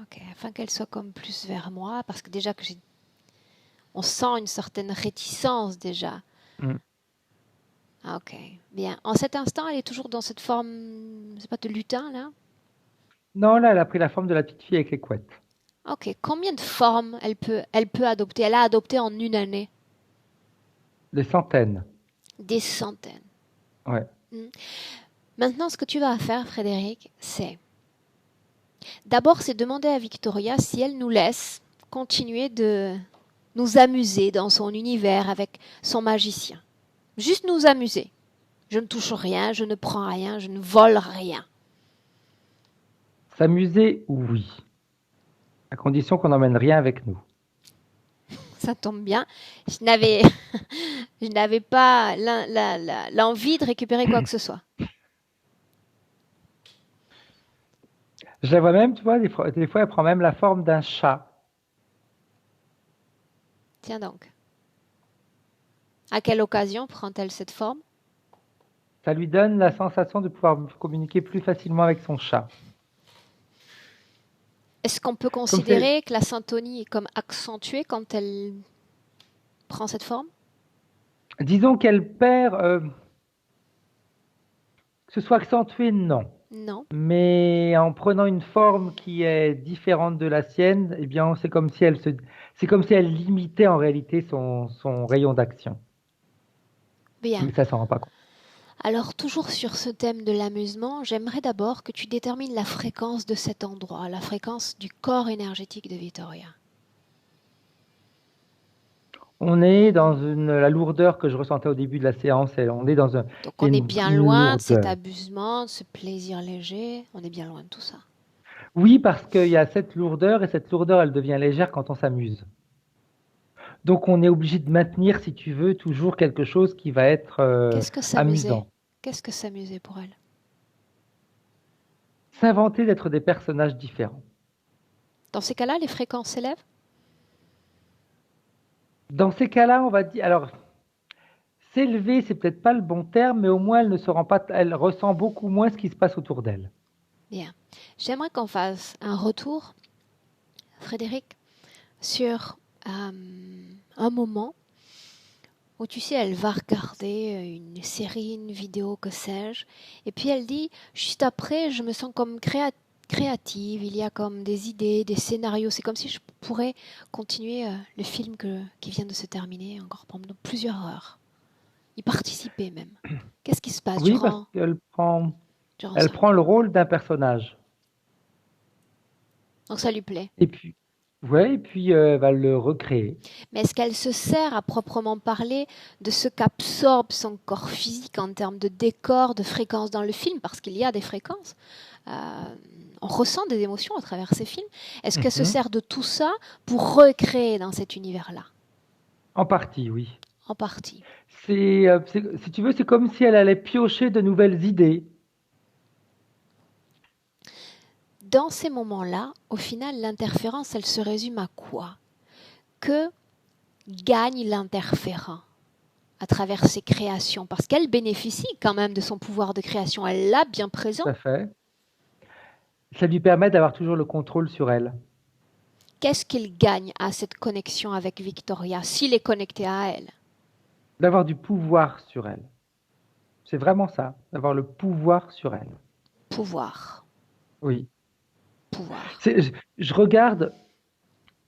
Ok, afin qu'elle soit comme plus vers moi, parce que déjà que j'ai... On sent une certaine réticence déjà. Mm. Ah, ok, bien. En cet instant, elle est toujours dans cette forme, c'est pas de lutin là? Non, là, elle a pris la forme de la petite fille avec les couettes. Ok, combien de formes elle peut adopter? Elle a adopté en une année Des centaines. des centaines. Ouais. Hmm. Maintenant, ce que tu vas faire, Frédéric, c'est d'abord, c'est demander à Victoria si elle nous laisse continuer de nous amuser dans son univers avec son magicien. Juste nous amuser. Je ne touche rien, je ne prends rien, je ne vole rien. S'amuser, oui. À condition qu'on n'emmène rien avec nous. Ça tombe bien. Je n'avais, je n'avais pas l'envie de récupérer quoi que ce soit. Je la vois même, tu vois, des fois, elle prend même la forme d'un chat. Tiens donc. À quelle occasion prend-elle cette forme? Ça lui donne la sensation de pouvoir communiquer plus facilement avec son chat. Est-ce qu'on peut Comme c'est, considérer que la syntonie est comme accentuée quand elle prend cette forme? disons qu'elle perd, que ce soit accentué, non. Non. mais en prenant une forme qui est différente de la sienne, eh bien, c'est comme si elle limitait en réalité son rayon d'action. Bien. Mais ça s'en rend pas compte. Alors, toujours sur ce thème de l'amusement, j'aimerais d'abord que tu détermines la fréquence de cet endroit, la fréquence du corps énergétique de Victoria. On est dans la lourdeur que je ressentais au début de la séance, on est dans Donc, il y on a est bien une loin de cet lourdeur. amusement, de ce plaisir léger. On est bien loin de tout ça. Oui, parce qu'il y a cette lourdeur, et cette lourdeur, elle devient légère quand on s'amuse. Donc, on est obligé de maintenir, si tu veux, toujours quelque chose qui va être Qu'est-ce que s'amuser? amusant. Qu'est-ce que s'amuser pour elle? S'inventer d'être des personnages différents. Dans ces cas-là, les fréquences s'élèvent? Dans ces cas-là, on va dire, alors, s'élever, c'est peut-être pas le bon terme, mais au moins, elle ressent beaucoup moins ce qui se passe autour d'elle. Bien. J'aimerais qu'on fasse un retour, Frédéric, sur un moment où tu sais, elle va regarder une série, une vidéo, que sais-je, et puis elle dit, juste après, je me sens comme créative, il y a comme des idées, des scénarios, c'est comme si je pourrais continuer le film qui vient de se terminer encore pendant plusieurs heures, y participer même. Qu'est-ce qui se passe Oui, parce durant elle ça? prend le rôle d'un personnage. Donc ça lui plaît. Et puis, ouais, et puis, elle va le recréer. Mais est-ce qu'elle se sert à proprement parler de ce qu'absorbe son corps physique en termes de décor, de fréquences dans le film, parce qu'il y a des fréquences. Euh, on ressent des émotions à travers ces films. Est-ce qu'elle se Mhm. sert de tout ça pour recréer dans cet univers-là, En partie, oui. en partie? Si tu veux, c'est comme si elle allait piocher de nouvelles idées. Dans ces moments-là, au final, l'interférence, elle se résume à quoi? Que gagne l'interférent à travers ses créations? Parce qu'elle bénéficie quand même de son pouvoir de création. Elle l'a bien présent. Tout à fait. Ça lui permet d'avoir toujours le contrôle sur elle, Qu'est-ce qu'il gagne à cette connexion avec Victoria s'il est connecté à elle? d'avoir du pouvoir sur elle. C'est vraiment ça, d'avoir le pouvoir sur elle. Pouvoir. Oui. Pouvoir. Je regarde,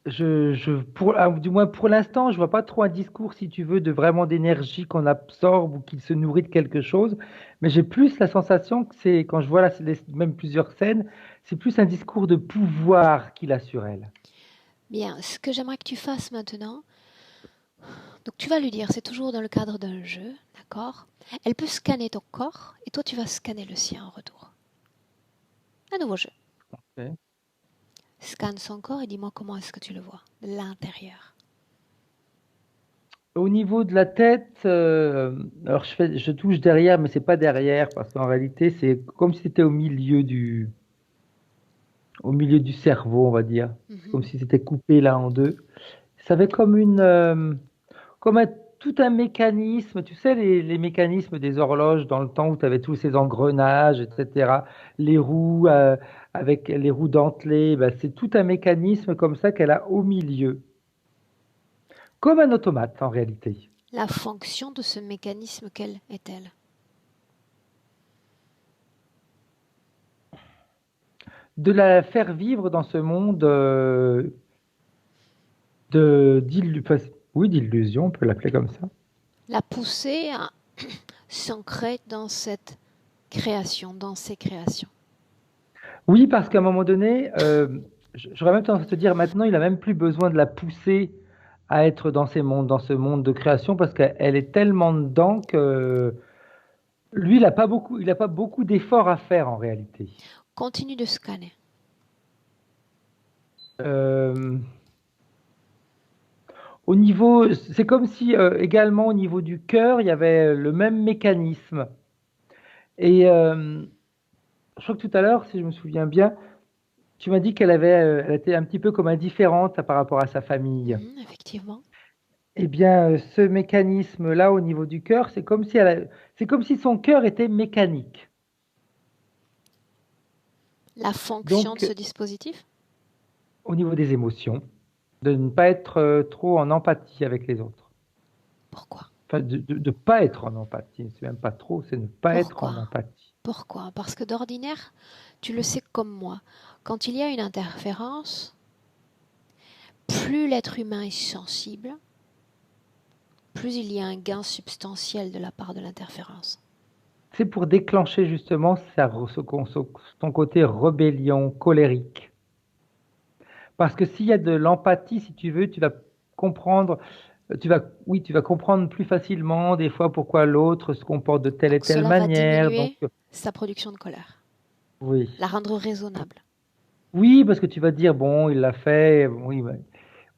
du moins pour l'instant, je vois pas trop un discours, si tu veux, de vraiment d'énergie qu'on absorbe ou qu'il se nourrit de quelque chose, mais j'ai plus la sensation que c'est, quand je vois même plusieurs scènes, c'est plus un discours de pouvoir qu'il a sur elle. Bien, ce que j'aimerais que tu fasses maintenant, donc tu vas lui dire, c'est toujours dans le cadre d'un jeu, d'accord? Elle peut scanner ton corps et toi tu vas scanner le sien en retour. Un nouveau jeu. Ok. Scanne son corps et dis-moi comment est-ce que tu le vois, de l'intérieur. Au niveau de la tête, alors je touche derrière, mais c'est pas derrière, parce qu'en réalité, c'est comme si c'était au milieu du cerveau, on va dire. C'est Mhm. comme si c'était coupé là en deux. Ça fait comme tout un mécanisme, tu sais, les mécanismes des horloges dans le temps où tu avais tous ces engrenages, etc. Les roues, avec les roues dentelées, ben, c'est tout un mécanisme comme ça qu'elle a au milieu. Comme un automate, en réalité. La fonction de ce mécanisme, quelle est-elle? De la faire vivre dans ce monde enfin, oui, d'illusion, on peut l'appeler comme ça. La pousser à s'ancrer dans cette création, dans ces créations. Oui, parce qu'à un moment donné, j'aurais même tendance à te dire maintenant, il a même plus besoin de la pousser à être dans dans ce monde de création, parce qu'elle est tellement dedans que lui, il a pas beaucoup d'efforts à faire en réalité. Continue de scanner. Euh, Au niveau, c'est comme si également au niveau du cœur, il y avait le même mécanisme. Et je crois que tout à l'heure, si je me souviens bien, tu m'as dit elle était un petit peu comme indifférente par rapport à sa famille. Mhm, effectivement. Eh bien, ce mécanisme-là au niveau du cœur, c'est comme si son cœur était mécanique. La fonction de Donc, ce dispositif? au niveau des émotions, de ne pas être trop en empathie avec les autres. Pourquoi? Enfin, de pas être en empathie. C'est même pas trop, c'est ne pas être en Pourquoi? empathie. Pourquoi? Parce que d'ordinaire, tu le sais comme moi, quand il y a une interférence, plus l'être humain est sensible, plus il y a un gain substantiel de la part de l'interférence. C'est pour déclencher justement ton côté rébellion, colérique. Parce que s'il y a de l'empathie, si tu veux, tu vas comprendre, oui, tu vas comprendre plus facilement des fois pourquoi l'autre se comporte de telle et Donc telle cela va manière. Donc, diminuer sa production de colère, oui. la rendre raisonnable. Oui, parce que tu vas te dire, bon, il l'a fait, bon,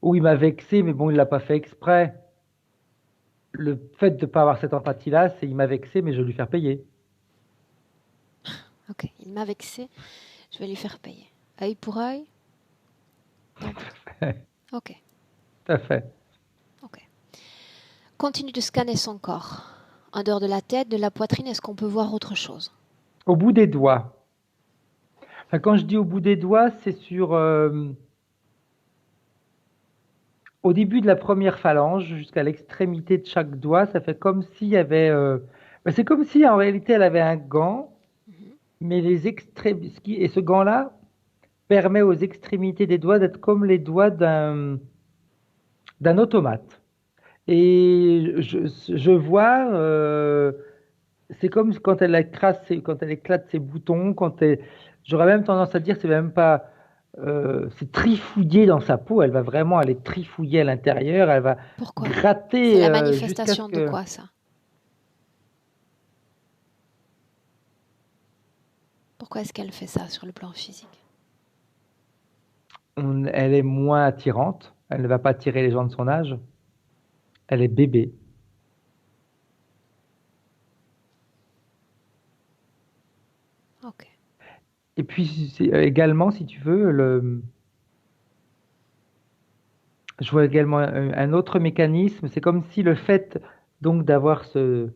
ou il m'a vexé, mais bon, il l'a pas fait exprès. Le fait de ne pas avoir cette empathie-là, c'est il m'a vexé, mais je vais lui faire payer. Ok, il m'a vexé, je vais lui faire payer. Œil pour œil, dent pour dent. Ok, Tout à fait. ok. Continue de scanner son corps. En dehors de la tête, de la poitrine, est-ce qu'on peut voir autre chose? Au bout des doigts. Enfin, quand je dis au bout des doigts, c'est au début de la première phalange jusqu'à l'extrémité de chaque doigt. Ça fait comme s'il y avait. C'est comme si en réalité elle avait un gant, Mhm. mais et ce gant-là permet aux extrémités des doigts d'être comme les doigts d'un automate. Et je vois, c'est comme quand quand elle éclate ses boutons, j'aurais même tendance à dire, c'est même pas, c'est trifouillé dans sa peau. Elle va vraiment aller trifouiller à l'intérieur. Elle va Pourquoi? C'est gratter la jusqu'à ce manifestation de que quoi ça? Pourquoi est-ce qu'elle fait ça sur le plan physique? elle est moins attirante. Elle ne va pas attirer les gens de son âge. Elle est bébé. Ok. Et puis également, si tu veux, je vois également un autre mécanisme. C'est comme si le fait donc d'avoir ce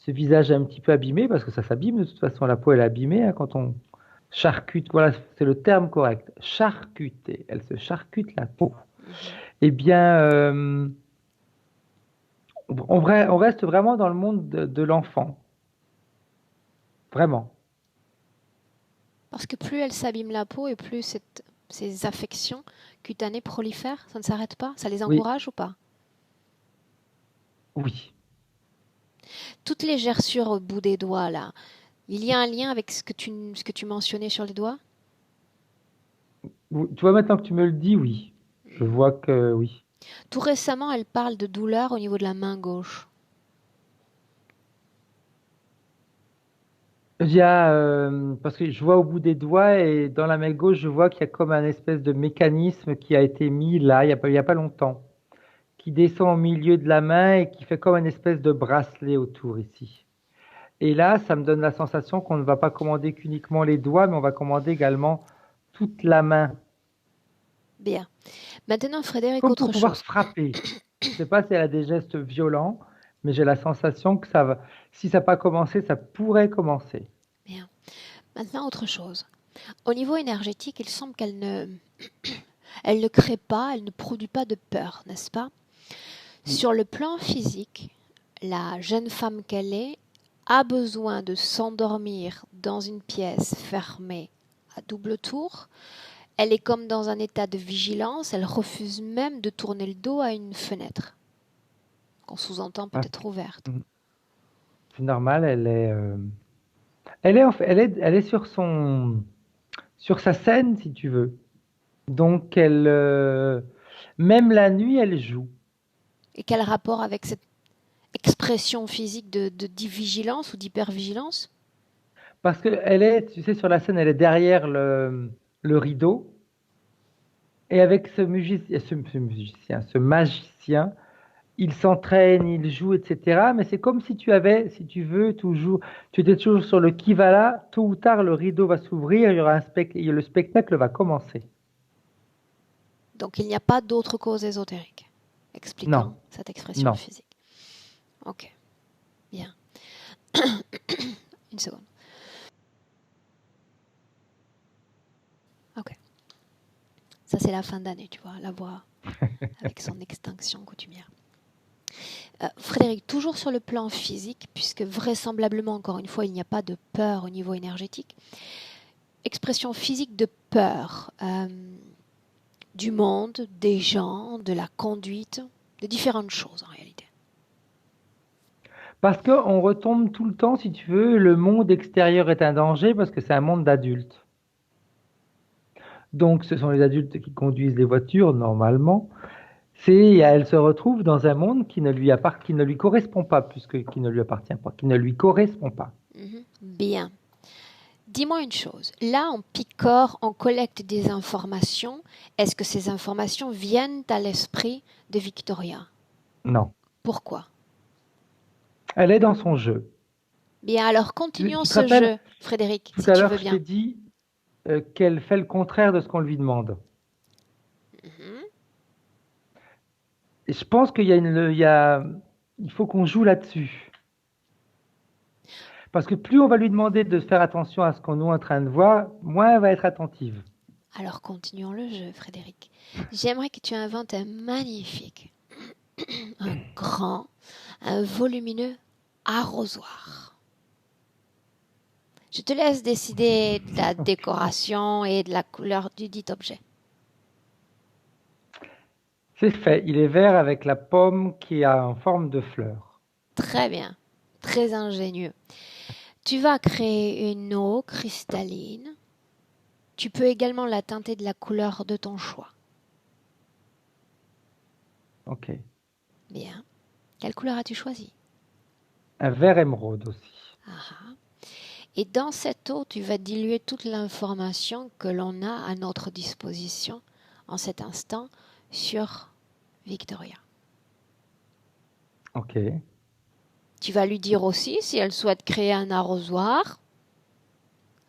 visage un petit peu abîmé, parce que ça s'abîme de toute façon, la peau elle est abîmée hein, quand on charcute, voilà, c'est le terme correct. Charcuter, elle se charcute la peau. Mhm. Eh bien, on reste vraiment dans le monde de l'enfant, vraiment. Parce que plus elle s'abîme la peau et plus ces affections cutanées prolifèrent, ça ne s'arrête pas? Ça les Oui, encourage ou pas? oui. Toutes les gerçures au bout des doigts, là, il y a un lien avec ce que tu mentionnais sur les doigts? Tu vois, maintenant que tu me le dis, oui. Je vois que oui. Tout récemment, elle parle de douleur au niveau de la main gauche. Parce que je vois au bout des doigts et dans la main gauche, je vois qu'il y a comme un espèce de mécanisme qui a été mis là, il y a pas longtemps, qui descend au milieu de la main et qui fait comme une espèce de bracelet autour ici. Et là, ça me donne la sensation qu'on ne va pas commander qu'uniquement les doigts, mais on va commander également toute la main, Bien. Maintenant, Frédéric, comme pour autre pouvoir chose. frapper. Je sais pas si elle a des gestes violents, mais j'ai la sensation que si ça n'a pas commencé, ça pourrait commencer. Bien. Maintenant, autre chose. Au niveau énergétique, il semble elle ne crée pas, elle ne produit pas de peur, n'est-ce pas? Oui. Sur le plan physique, la jeune femme qu'elle est a besoin de s'endormir dans une pièce fermée à double tour. Elle est comme dans un état de vigilance, elle refuse même de tourner le dos à une fenêtre, qu'on sous-entend Ah, peut-être ouverte. c'est normal, elle est sur sa scène, si tu veux. Donc, même la nuit, elle joue. Et quel rapport avec cette expression physique de divigilance ou d'hypervigilance? Parce que tu sais, sur la scène, elle est derrière le rideau. Et avec ce magicien, il s'entraîne, il joue, etc. Mais c'est comme si tu avais, si tu veux, tu étais toujours sur le qui va là. Tôt ou tard, le rideau va s'ouvrir, il y aura et le spectacle va commencer. Donc il n'y a pas d'autre cause ésotérique Non, expliquant cette expression non. physique. Ok, bien. Une seconde. Ok. Ça c'est la fin d'année, tu vois, la voix avec son extinction coutumière. Frédéric, toujours sur le plan physique, puisque vraisemblablement, encore une fois, il n'y a pas de peur au niveau énergétique. Expression physique de peur du monde, des gens, de la conduite, de différentes choses en réalité. Parce qu'on retombe tout le temps, si tu veux, le monde extérieur est un danger parce que c'est un monde d'adultes. Donc, ce sont les adultes qui conduisent les voitures normalement. Elle se retrouve dans un monde qui ne qui ne lui correspond pas, puisque qui ne lui appartient pas, qui ne lui correspond pas. Bien. Dis-moi une chose. Là, on picore, on collecte des informations. Est-ce que ces informations viennent à l'esprit de Victoria? Non. Pourquoi? Elle est dans son jeu. Bien, alors Tu continuons te ce rappelles, jeu, Frédéric, tout si à tu l'heure, veux je t'ai bien. dit qu'elle fait le contraire de ce qu'on lui demande. Mhm. Et je pense il faut qu'on joue là-dessus. Parce que plus on va lui demander de faire attention à ce qu'on est en train de voir, moins elle va être attentive. Alors continuons le jeu, Frédéric. J'aimerais que tu inventes un magnifique, un grand, un volumineux arrosoir. Je te laisse décider de la décoration et de la couleur du dit objet. C'est fait. Il est vert avec la pomme qui a en forme de fleur. Très bien, très ingénieux. Tu vas créer une eau cristalline. Tu peux également la teinter de la couleur de ton choix. Ok. Bien. Quelle couleur as-tu choisi? Un vert émeraude aussi. Ah. Et dans cette eau, tu vas diluer toute l'information que l'on a à notre disposition en cet instant sur Victoria. Ok. Tu vas lui dire aussi si elle souhaite créer un arrosoir.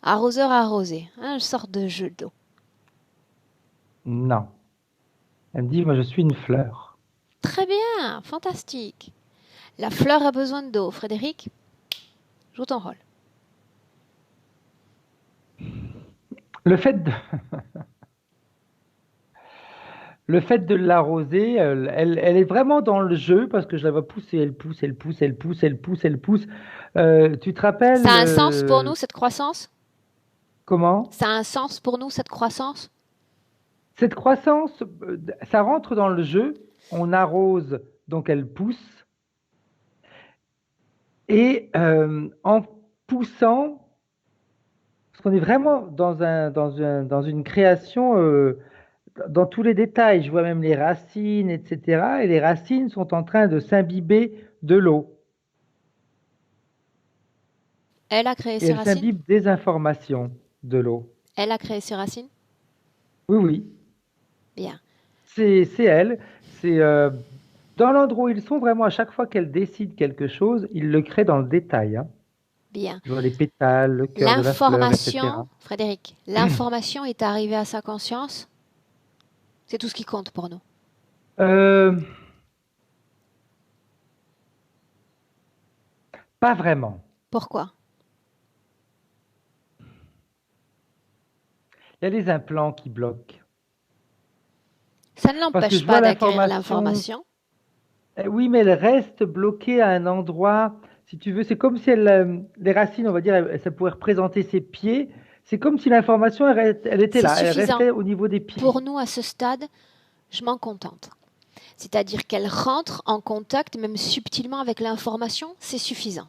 Arroseur arrosé, une sorte de jeu d'eau. Non. Elle me dit, moi je suis une fleur. Très bien, fantastique. La fleur a besoin d'eau. Frédéric, joue ton rôle. Le fait de, le fait de l'arroser, elle est vraiment dans le jeu parce que je la vois pousser, elle pousse, elle pousse, elle pousse, elle pousse, elle pousse. Tu te rappelles Ça a un sens pour nous, cette croissance? comment? Ça a un sens pour nous, cette croissance? Cette croissance, ça rentre dans le jeu. On arrose, donc elle pousse. Et en poussant, parce qu'on est vraiment dans une création dans tous les détails. Je vois même les racines, etc. Et les racines sont en train de s'imbiber de l'eau. Elle a créé Et ses elles racines? s'imbibent des informations de l'eau. Elle a créé ses racines? Oui, oui, Bien, c'est elle. C'est dans l'endroit où ils sont, vraiment, à chaque fois qu'elle décide quelque chose, ils le créent dans le détail, hein. bien. Je vois les pétales, le cœur de la fleur, L'information, etc. Frédéric, l'information est arrivée à sa conscience? C'est tout ce qui compte pour nous. Euh, Pas vraiment. Pourquoi? Il y a les implants qui bloquent. Ça ne Parce que l'empêche je vois pas d'acquérir l'information. l'information. Oui, mais elle reste bloquée à un endroit. Si tu veux, c'est comme si les racines, on va dire, ça pourrait représenter ses pieds. C'est comme si l'information, elle était C'est là, elle suffisant. restait au niveau des Pour pieds. nous, à ce stade, je m'en contente. C'est-à-dire qu'elle rentre en contact, même subtilement, avec l'information, c'est suffisant.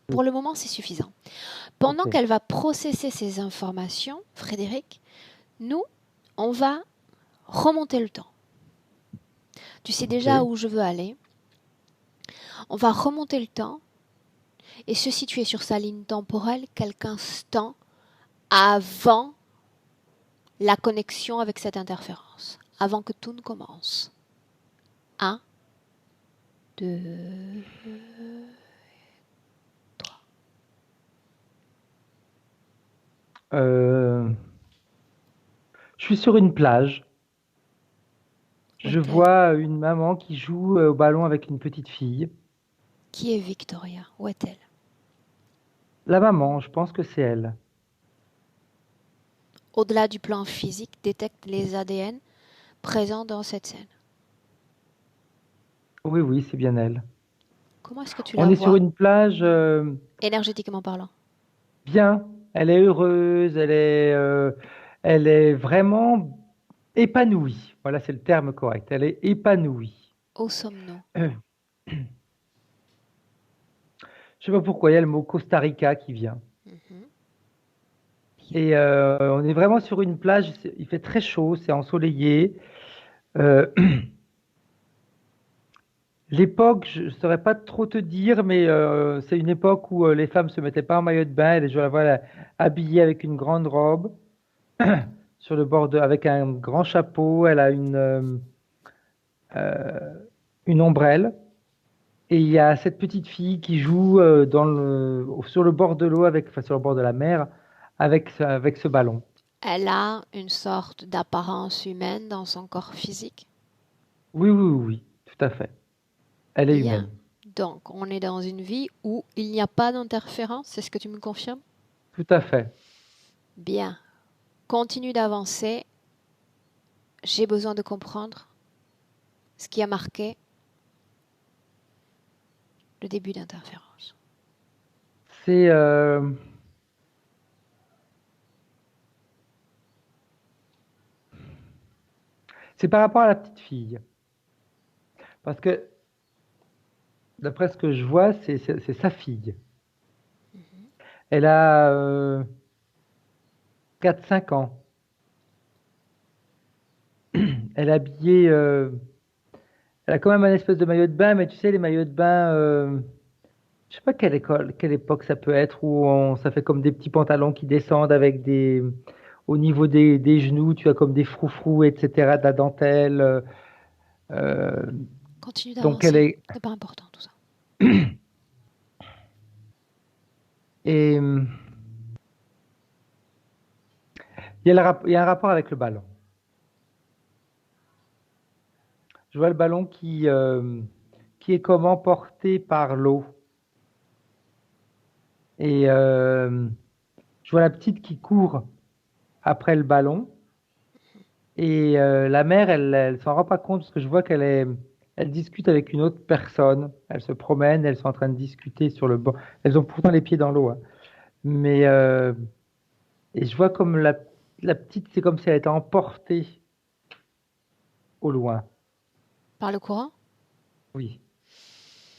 Pour le moment, c'est suffisant. Pendant Ok. qu'elle va processer ces informations, Frédéric, nous, on va remonter le temps. Tu sais Ok. déjà où je veux aller. On va remonter le temps et se situer sur sa ligne temporelle quelques instants avant la connexion avec cette interférence, avant que tout ne commence. 1, 2, 3. Euh, je suis sur une plage. Où Je est-elle? vois une maman qui joue au ballon avec une petite fille. Qui est Victoria? Où est-elle? La maman, je pense que c'est elle. Au-delà du plan physique, détecte les ADN présents dans cette scène. Oui, oui, c'est bien elle. Comment est-ce que tu On la est sur vois, une plage énergétiquement parlant? bien. Elle est heureuse, elle est vraiment épanouie. Voilà, c'est le terme correct. Elle est épanouie. Où sommes-nous? Euh, je sais pas pourquoi, il y a le mot Costa Rica qui vient. Mhm. Bien. Et on est vraiment sur une plage, il fait très chaud, c'est ensoleillé. Euh, L'époque, je ne saurais pas trop te dire, mais c'est une époque où les femmes se mettaient pas en maillot de bain, et je la vois là, habillée avec une grande robe, sur le bord avec un grand chapeau, elle a euh, une ombrelle, et il y a cette petite fille qui joue sur le bord de l'eau, enfin sur le bord de la mer, avec ce ballon. Elle a une sorte d'apparence humaine dans son corps physique. Oui, oui, oui, oui, tout à fait. Elle est Bien. humaine. Donc, on est dans une vie où il n'y a pas d'interférence, c'est ce que tu me confirmes? Tout à fait. Bien. Continue d'avancer. J'ai besoin de comprendre ce qui a marqué le début d'interférence. C'est c'est par rapport à la petite fille. Parce que d'après ce que je vois, c'est sa fille. Elle a 4-5 ans. Elle est habillée, elle a quand même un espèce de maillot de bain, mais tu sais, les maillots de bain, je sais pas quelle époque ça peut être, où ça fait comme des petits pantalons qui descendent au niveau des genoux, tu as comme des froufrous, etc., de la dentelle. Euh, Continue donc elle d'avancer. est, C'est pas important tout ça. et il y a un rapport avec le ballon. Je vois le ballon qui est comme emporté par l'eau. Et je vois la petite qui court après le ballon. Et la mère, elle s'en rend pas compte parce que je vois elle discute avec une autre personne. Elles se promènent, elles sont en train de discuter sur le banc. Elles ont pourtant les pieds dans l'eau, hein. Mais et je vois comme la petite, c'est comme si elle était emportée au loin. Par le courant? Oui.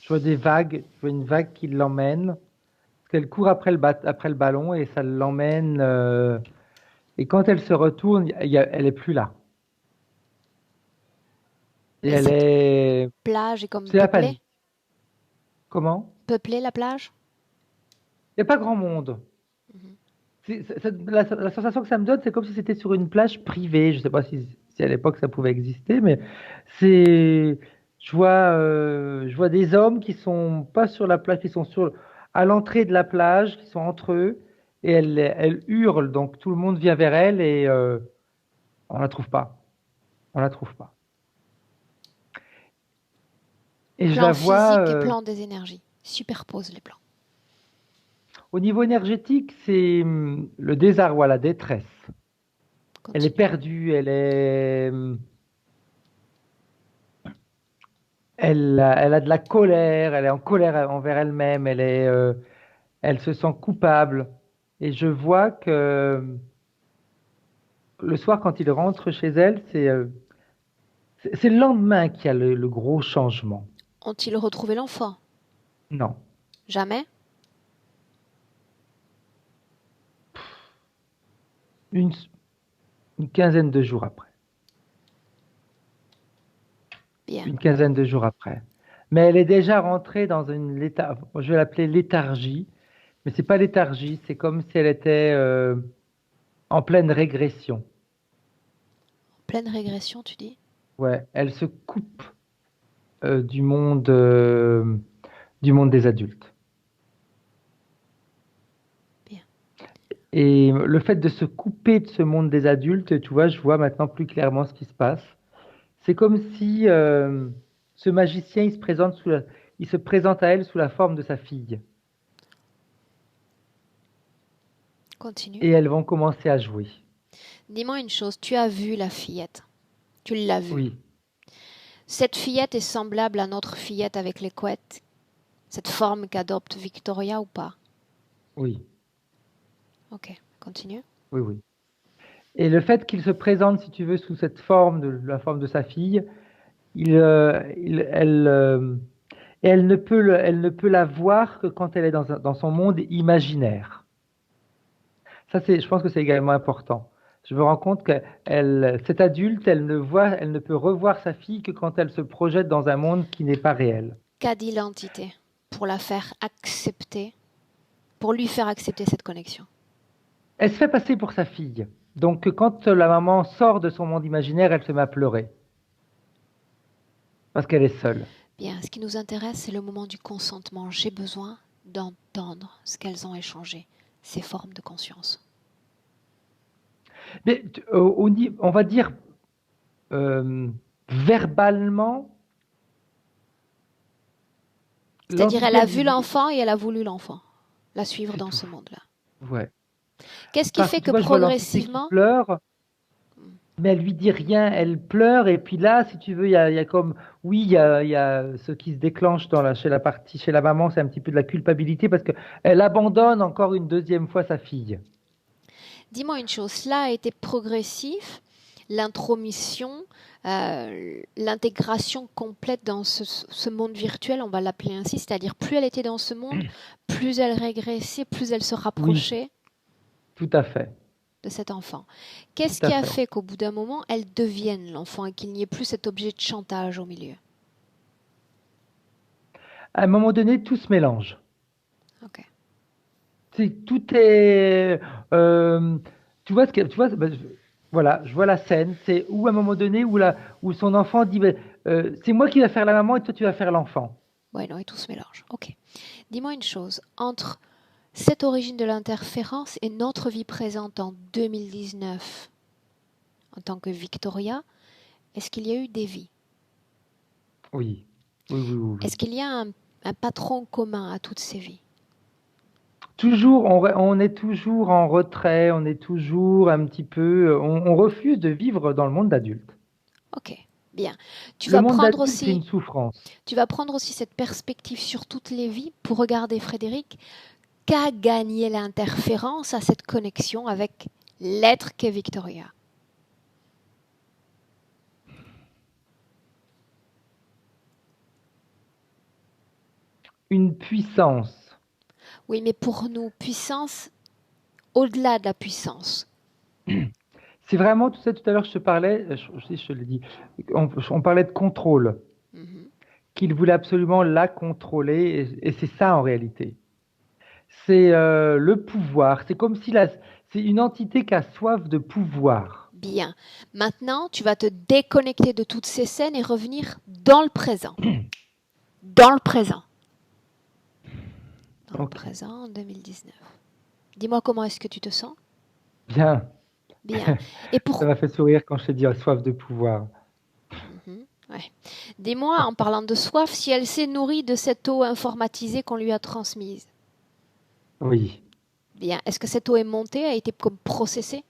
Je vois des vagues, je vois une vague qui l'emmène. Parce qu'elle court après le ballon et ça l'emmène. Et quand elle se retourne, elle est plus là. Et Mais elle cette est. plage est comme C'est la peuplée? panique. Comment? Peuplée la plage? Il n'y a pas grand monde. Mhm. La sensation que ça me donne, c'est comme si c'était sur une plage privée. Je ne sais pas si à l'époque ça pouvait exister, mais c'est. Je vois des hommes qui sont pas sur la plage, qui sont à l'entrée de la plage, qui sont entre eux, et elle hurle, donc tout le monde vient vers elle et on la trouve pas. On la trouve pas. Et je Plan la vois. physique et plan des énergies. Superpose les plans. Au niveau énergétique, c'est le désarroi, la détresse. Elle est Continue. perdue, elle a de la colère, elle est en colère envers elle-même, elle se sent coupable. Et je vois que le soir, quand il rentre chez elle, c'est le lendemain qu'il y a le gros changement. Ont-ils retrouvé l'enfant? Non, Jamais? une, une quinzaine de jours après. Bien. Une quinzaine de jours après. Mais elle est déjà rentrée dans je vais l'appeler léthargie, mais c'est pas léthargie, c'est comme si elle était en pleine régression. Pleine régression, tu dis? Ouais, elle se coupe euh, du monde, euh, du monde des adultes. Bien. Et le fait de se couper de ce monde des adultes, tu vois, je vois maintenant plus clairement ce qui se passe. C'est comme si ce magicien, il se présente à elle sous la forme de sa fille. Continue. Et elles vont commencer à jouer. Dis-moi une chose, tu as vu la fillette. Tu l'as vue. Oui, Cette fillette est semblable à notre fillette avec les couettes, cette forme qu'adopte Victoria ou pas? Oui, Ok, continue. oui, oui. Et le fait qu'il se présente, si tu veux, sous cette forme, la forme de sa fille, et elle ne peut la voir que quand elle est dans son monde imaginaire. Ça, je pense que c'est également important. Je me rends compte que cette adulte, elle ne peut revoir sa fille que quand elle se projette dans un monde qui n'est pas réel. Qu'a dit l'entité pour la faire accepter, pour lui faire accepter cette connexion? Elle se fait passer pour sa fille. Donc, quand la maman sort de son monde imaginaire, elle se met à pleurer parce qu'elle est seule. Bien, ce qui nous intéresse, c'est le moment du consentement. J'ai besoin d'entendre ce qu'elles ont échangé, ces formes de conscience. Mais on va dire euh, verbalement, C'est-à-dire, elle l'entité, a elle vu dit, l'enfant et elle a voulu l'enfant, la suivre c'est dans tout. ce monde-là. Ouais. Qu'est-ce qui Parce que fait tu que vois, je vois l'entité qui progressivement, pleure, mais elle lui dit rien, elle pleure, et puis là, si tu veux, il y a comme, oui, il y a ce qui se déclenche chez la maman, c'est un petit peu de la culpabilité parce que elle abandonne encore une deuxième fois sa fille. dis-moi une chose, cela a été progressif, l'intromission, l'intégration complète dans ce monde virtuel, on va l'appeler ainsi, c'est-à-dire plus elle était dans ce monde, plus elle régressait, plus elle se Oui, rapprochait tout à fait, de cet enfant. tout Qu'est-ce à qui a fait. fait qu'au bout d'un moment, elle devienne l'enfant et qu'il n'y ait plus cet objet de chantage au milieu? À un moment donné, tout se mélange. Ok. Tout est, euh, tu vois, voilà, je vois la scène. C'est où à un moment donné où son enfant dit, ben, c'est moi qui vais faire la maman et toi tu vas faire l'enfant. Ouais, non, et tout se mélange. Ok. Dis-moi une chose, entre cette origine de l'interférence et notre vie présente en 2019, en tant que Victoria, est-ce qu'il y a eu des vies? Oui, oui, oui, oui, Est-ce oui. qu'il y a un patron commun à toutes ces vies? Toujours, on est toujours en retrait, on est toujours un petit peu, on refuse de vivre dans le monde d'adulte. Ok, bien. Tu Le vas monde prendre d'adulte, c'est aussi, une souffrance. tu vas prendre aussi cette perspective sur toutes les vies pour regarder, Frédéric, qu'a gagné l'interférence à cette connexion avec l'être qu'est Victoria. Une puissance. Oui, mais pour nous, puissance au-delà de la puissance. C'est vraiment, tu sais, tout à l'heure, je te parlais, je te l'ai dit, on parlait de contrôle, Mhm. qu'il voulait absolument la contrôler, et c'est ça en réalité. C'est le pouvoir. C'est comme si c'est une entité qui a soif de pouvoir. Bien. Maintenant, tu vas te déconnecter de toutes ces scènes et revenir dans le présent. Dans le présent. Dans le Ok, présent, en 2019. Dis-moi comment est-ce que tu te sens? bien. Bien. Et Ça pour... m'a fait sourire quand je t'ai dit soif de pouvoir. Mhm, ouais. Dis-moi, en parlant de soif, si elle s'est nourrie de cette eau informatisée qu'on lui a transmise. Oui, Bien. Est-ce que cette eau est montée, a été comme processée?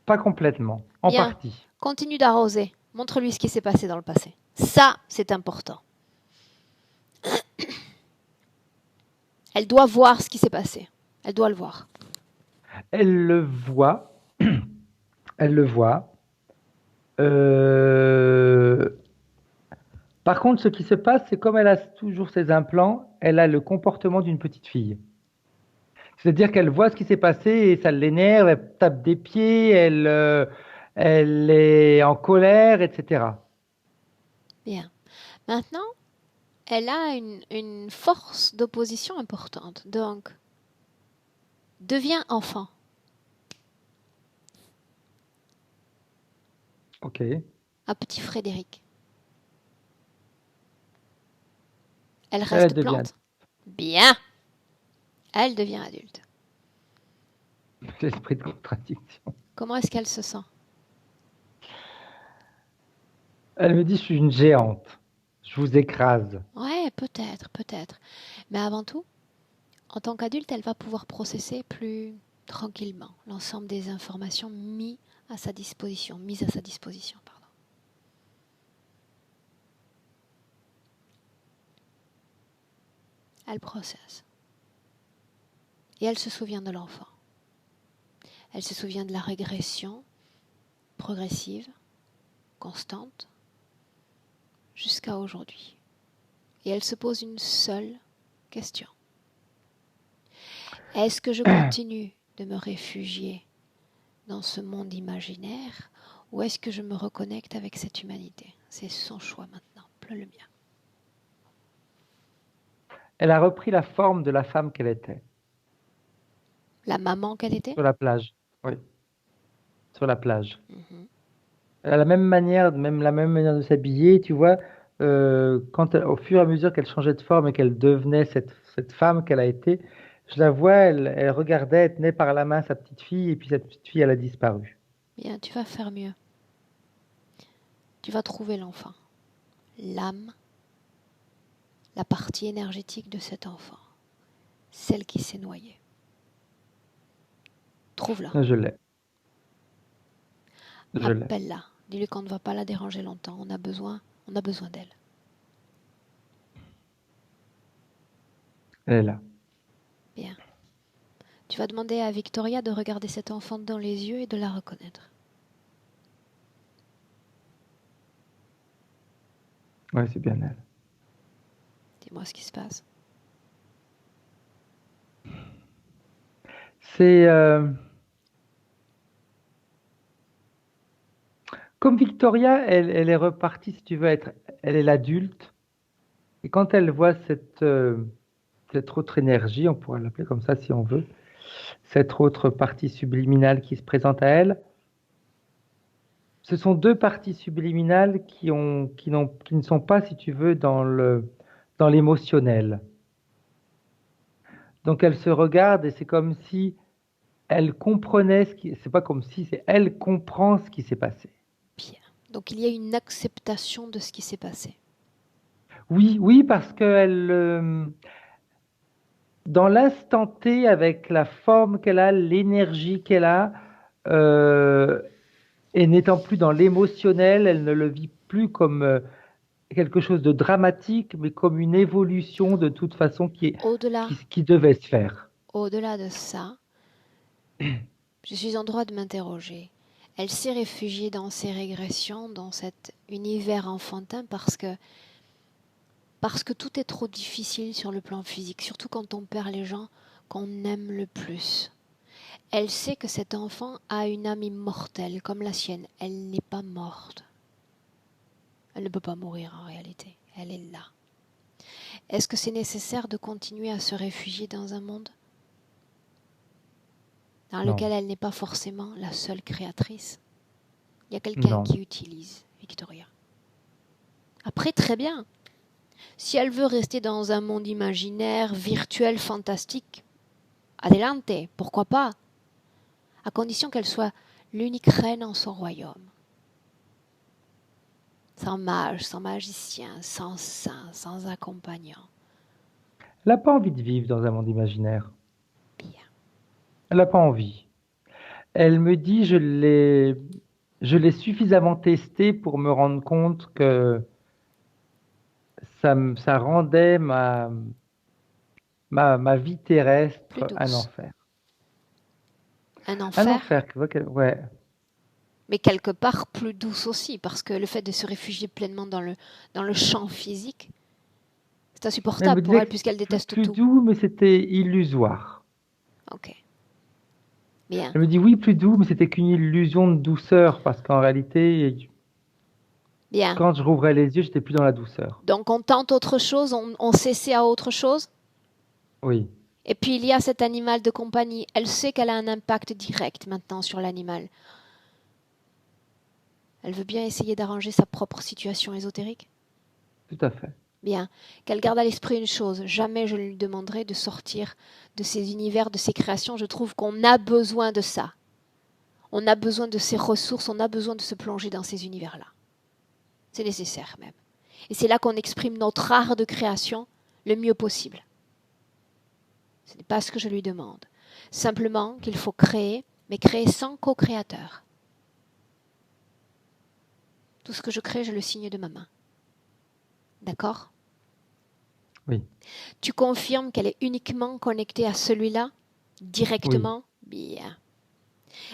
pas complètement, en Bien. partie. Continue d'arroser. Montre-lui ce qui s'est passé dans le passé. Ça, c'est important. Elle doit voir ce qui s'est passé. Elle doit le voir. Elle le voit, elle le voit. Euh, Par contre, ce qui se passe, c'est comme elle a toujours ses implants, elle a le comportement d'une petite fille. C'est-à-dire qu'elle voit ce qui s'est passé et ça l'énerve, elle tape des pieds, elle est en colère, etc. Bien. Maintenant, elle a une force d'opposition importante. Donc, deviens enfant. Ok. Un petit Frédéric. Elle Elle reste devient plante. Bien. Elle devient adulte. l'esprit de contradiction. Comment est-ce qu'elle se sent? Elle me dit, je suis une géante. Je vous écrase. Ouais, peut-être, peut-être. Mais avant tout, en tant qu'adulte, elle va pouvoir processer plus tranquillement l'ensemble des informations mises à sa disposition, pardon. Elle processe. Et elle se souvient de l'enfant. Elle se souvient de la régression progressive, constante, jusqu'à aujourd'hui. Et elle se pose une seule question. Est-ce que je continue de me réfugier dans ce monde imaginaire ou est-ce que je me reconnecte avec cette humanité? C'est son choix maintenant, plus le mien. Elle a repris la forme de la femme qu'elle était, La maman qu'elle était? sur la plage. Oui, sur la plage. Mhm. Elle a même la même manière de s'habiller, tu vois. Au fur et à mesure qu'elle changeait de forme et qu'elle devenait cette femme qu'elle a été, je la vois, elle regardait, elle tenait par la main sa petite fille, et puis cette petite fille, elle a disparu. Bien, tu vas faire mieux. Tu vas trouver l'enfant, l'âme, la partie énergétique de cet enfant, celle qui s'est noyée. Trouve-la, Je l'ai. Je l'ai. appelle-la, dis-lui qu'on ne va pas la déranger longtemps, on a besoin d'elle. Elle est là. Bien. Tu vas demander à Victoria de regarder cet enfant dans les yeux et de la reconnaître. Ouais, c'est bien elle. Dis-moi ce qui se passe. C'est comme Victoria, elle est repartie, si tu veux, elle est l'adulte. Et quand elle voit cette autre énergie, on pourrait l'appeler comme ça si on veut, cette autre partie subliminale qui se présente à elle, ce sont deux parties subliminales qui ne sont pas, si tu veux, dans l'émotionnel. Donc elle se regarde et c'est comme si elle comprenait c'est pas comme si, c'est elle comprend ce qui s'est passé. Bien. Donc il y a une acceptation de ce qui s'est passé. Oui, oui, parce qu'elle, dans l'instant T, avec la forme qu'elle a, l'énergie qu'elle a, euh, et n'étant plus dans l'émotionnel, elle ne le vit plus comme quelque chose de dramatique, mais comme une évolution de toute façon Au-delà, qui devait se faire. au-delà de ça, je suis en droit de m'interroger. Elle s'est réfugiée dans ses régressions, dans cet univers enfantin parce que tout est trop difficile sur le plan physique, surtout quand on perd les gens qu'on aime le plus. Elle sait que cet enfant a une âme immortelle comme la sienne. Elle n'est pas morte. Elle ne peut pas mourir en réalité. Elle est là. Est-ce que c'est nécessaire de continuer à se réfugier dans un monde dans Non, lequel elle n'est pas forcément la seule créatrice? Il y a quelqu'un non. qui utilise Victoria. Après, très bien. Si elle veut rester dans un monde imaginaire, virtuel, fantastique, adelante, pourquoi pas, à condition qu'elle soit l'unique reine en son royaume. Sans mage, sans magicien, sans saint, sans accompagnant. Elle n'a pas envie de vivre dans un monde imaginaire. Bien. Elle n'a pas envie. Elle me dit, je l'ai suffisamment testé pour me rendre compte que ça rendait ma vie Plus terrestre un douce. enfer. Un Un enfer, enfer, ouais. mais quelque part plus douce aussi, parce que le fait de se réfugier pleinement dans le champ physique, c'est Mais elle me insupportable pour disait elle que puisqu'elle c'était déteste plus tout. doux, mais c'était illusoire. Ok, bien, Elle me dit oui, plus doux, mais c'était qu'une illusion de douceur, parce qu'en réalité, bien. quand je rouvrais les yeux, j'étais plus dans la douceur. Donc on tente autre chose, on s'essaie à autre chose. Oui, Et puis il y a cet animal de compagnie. Elle sait qu'elle a un impact direct maintenant sur l'animal. Elle veut bien essayer d'arranger sa propre situation ésotérique. tout à fait. Bien, qu'elle garde à l'esprit une chose, jamais je ne lui demanderai de sortir de ses univers, de ses créations. Je trouve qu'on a besoin de ça. On a besoin de ces ressources, on a besoin de se plonger dans ces univers-là. C'est nécessaire même. Et c'est là qu'on exprime notre art de création le mieux possible. Ce n'est pas ce que je lui demande. Simplement qu'il faut créer, mais créer sans co-créateur. Tout ce que je crée, je le signe de ma main. D'accord? Oui, Tu confirmes qu'elle est uniquement connectée à celui-là, oui, directement? Bien.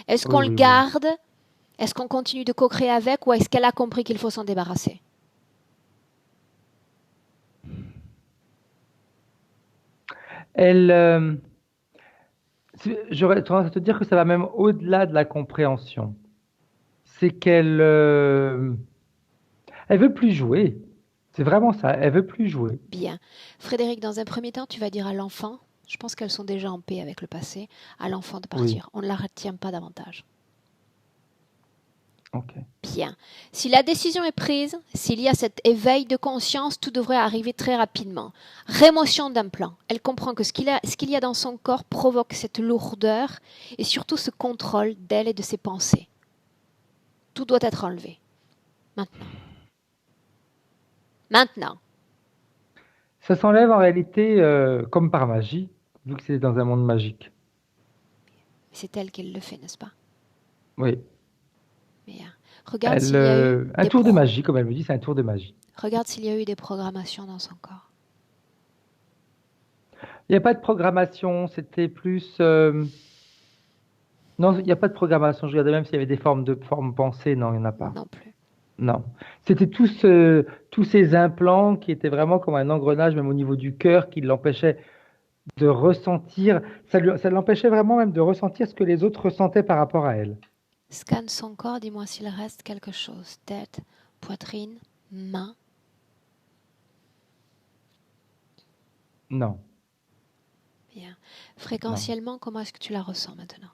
Est-ce oui, qu'on le oui, oui. garde? Est-ce qu'on continue de co-créer avec ou est-ce qu'elle a compris qu'il faut s'en débarrasser? Elle, j'aurais tendance à te dire que ça va même au-delà de la compréhension. C'est qu'elle, elle veut plus jouer. C'est vraiment ça. Elle veut plus jouer. Bien. Frédéric, dans un premier temps, tu vas dire à l'enfant, je pense qu'elles sont déjà en paix avec le passé, à l'enfant de Oui, partir. On ne la retient pas davantage. ok. Bien. Si la décision est prise, s'il y a cet éveil de conscience, tout devrait arriver très rapidement. Rémotion d'un plan. Elle comprend que ce qu'il y a dans son corps provoque cette lourdeur et surtout ce contrôle d'elle et de ses pensées. Tout doit être enlevé. Maintenant. Maintenant. Ça s'enlève en réalité comme par magie, vu que c'est dans un monde magique. C'est elle qui le fait, n'est-ce pas? Oui. Mais, regarde Elle, s'il y a eu un des tour de magie, comme elle me dit, c'est un tour de magie. regarde s'il y a eu des programmations dans son corps. Il n'y a pas de programmation, c'était plus. Non, il n'y a pas de programmation. Je regardais même s'il y avait des formes pensées. Non, il n'y en a pas. Non plus. Non. C'était tous ces implants qui étaient vraiment comme un engrenage, même au niveau du cœur, qui l'empêchaient de ressentir. Ça l'empêchait vraiment même de ressentir ce que les autres ressentaient par rapport à elle. Scanne son corps, dis-moi s'il reste quelque chose. Tête, poitrine, main. Non, Bien. non. Fréquentiellement, comment est-ce que tu la ressens maintenant?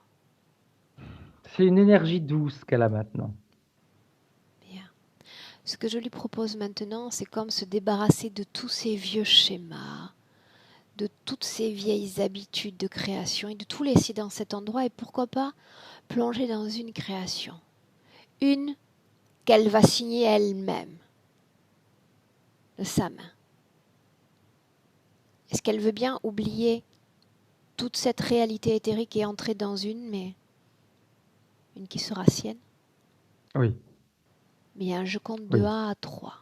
C'est une énergie douce qu'elle a maintenant. Bien. Ce que je lui propose maintenant, c'est comme se débarrasser de tous ces vieux schémas, de toutes ces vieilles habitudes de création et de tout laisser dans cet endroit et pourquoi pas plonger dans une création. Une qu'elle va signer elle-même, de sa main. Est-ce qu'elle veut bien oublier toute cette réalité éthérique et entrer dans mais une qui sera sienne? Oui, Bien, je compte de oui, 1 à 3.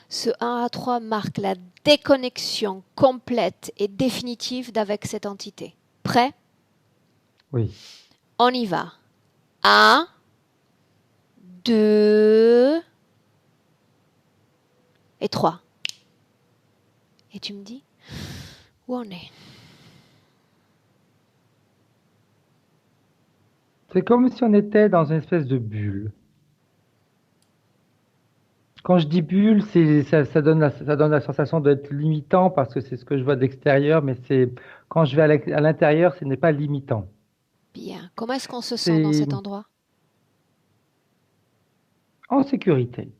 Ce 1 à 3 marque la déconnexion complète et définitive d'avec cette entité. Prêt? oui. On y va. 1, 2 et 3. Et tu me dis où on est? C'est comme si on était dans une espèce de bulle. Quand je dis bulle, ça donne la sensation d'être limitant parce que c'est ce que je vois de l'extérieur, mais quand je vais à l'intérieur, ce n'est pas limitant. Bien. Comment est-ce qu'on se sent dans C'est cet endroit? en sécurité,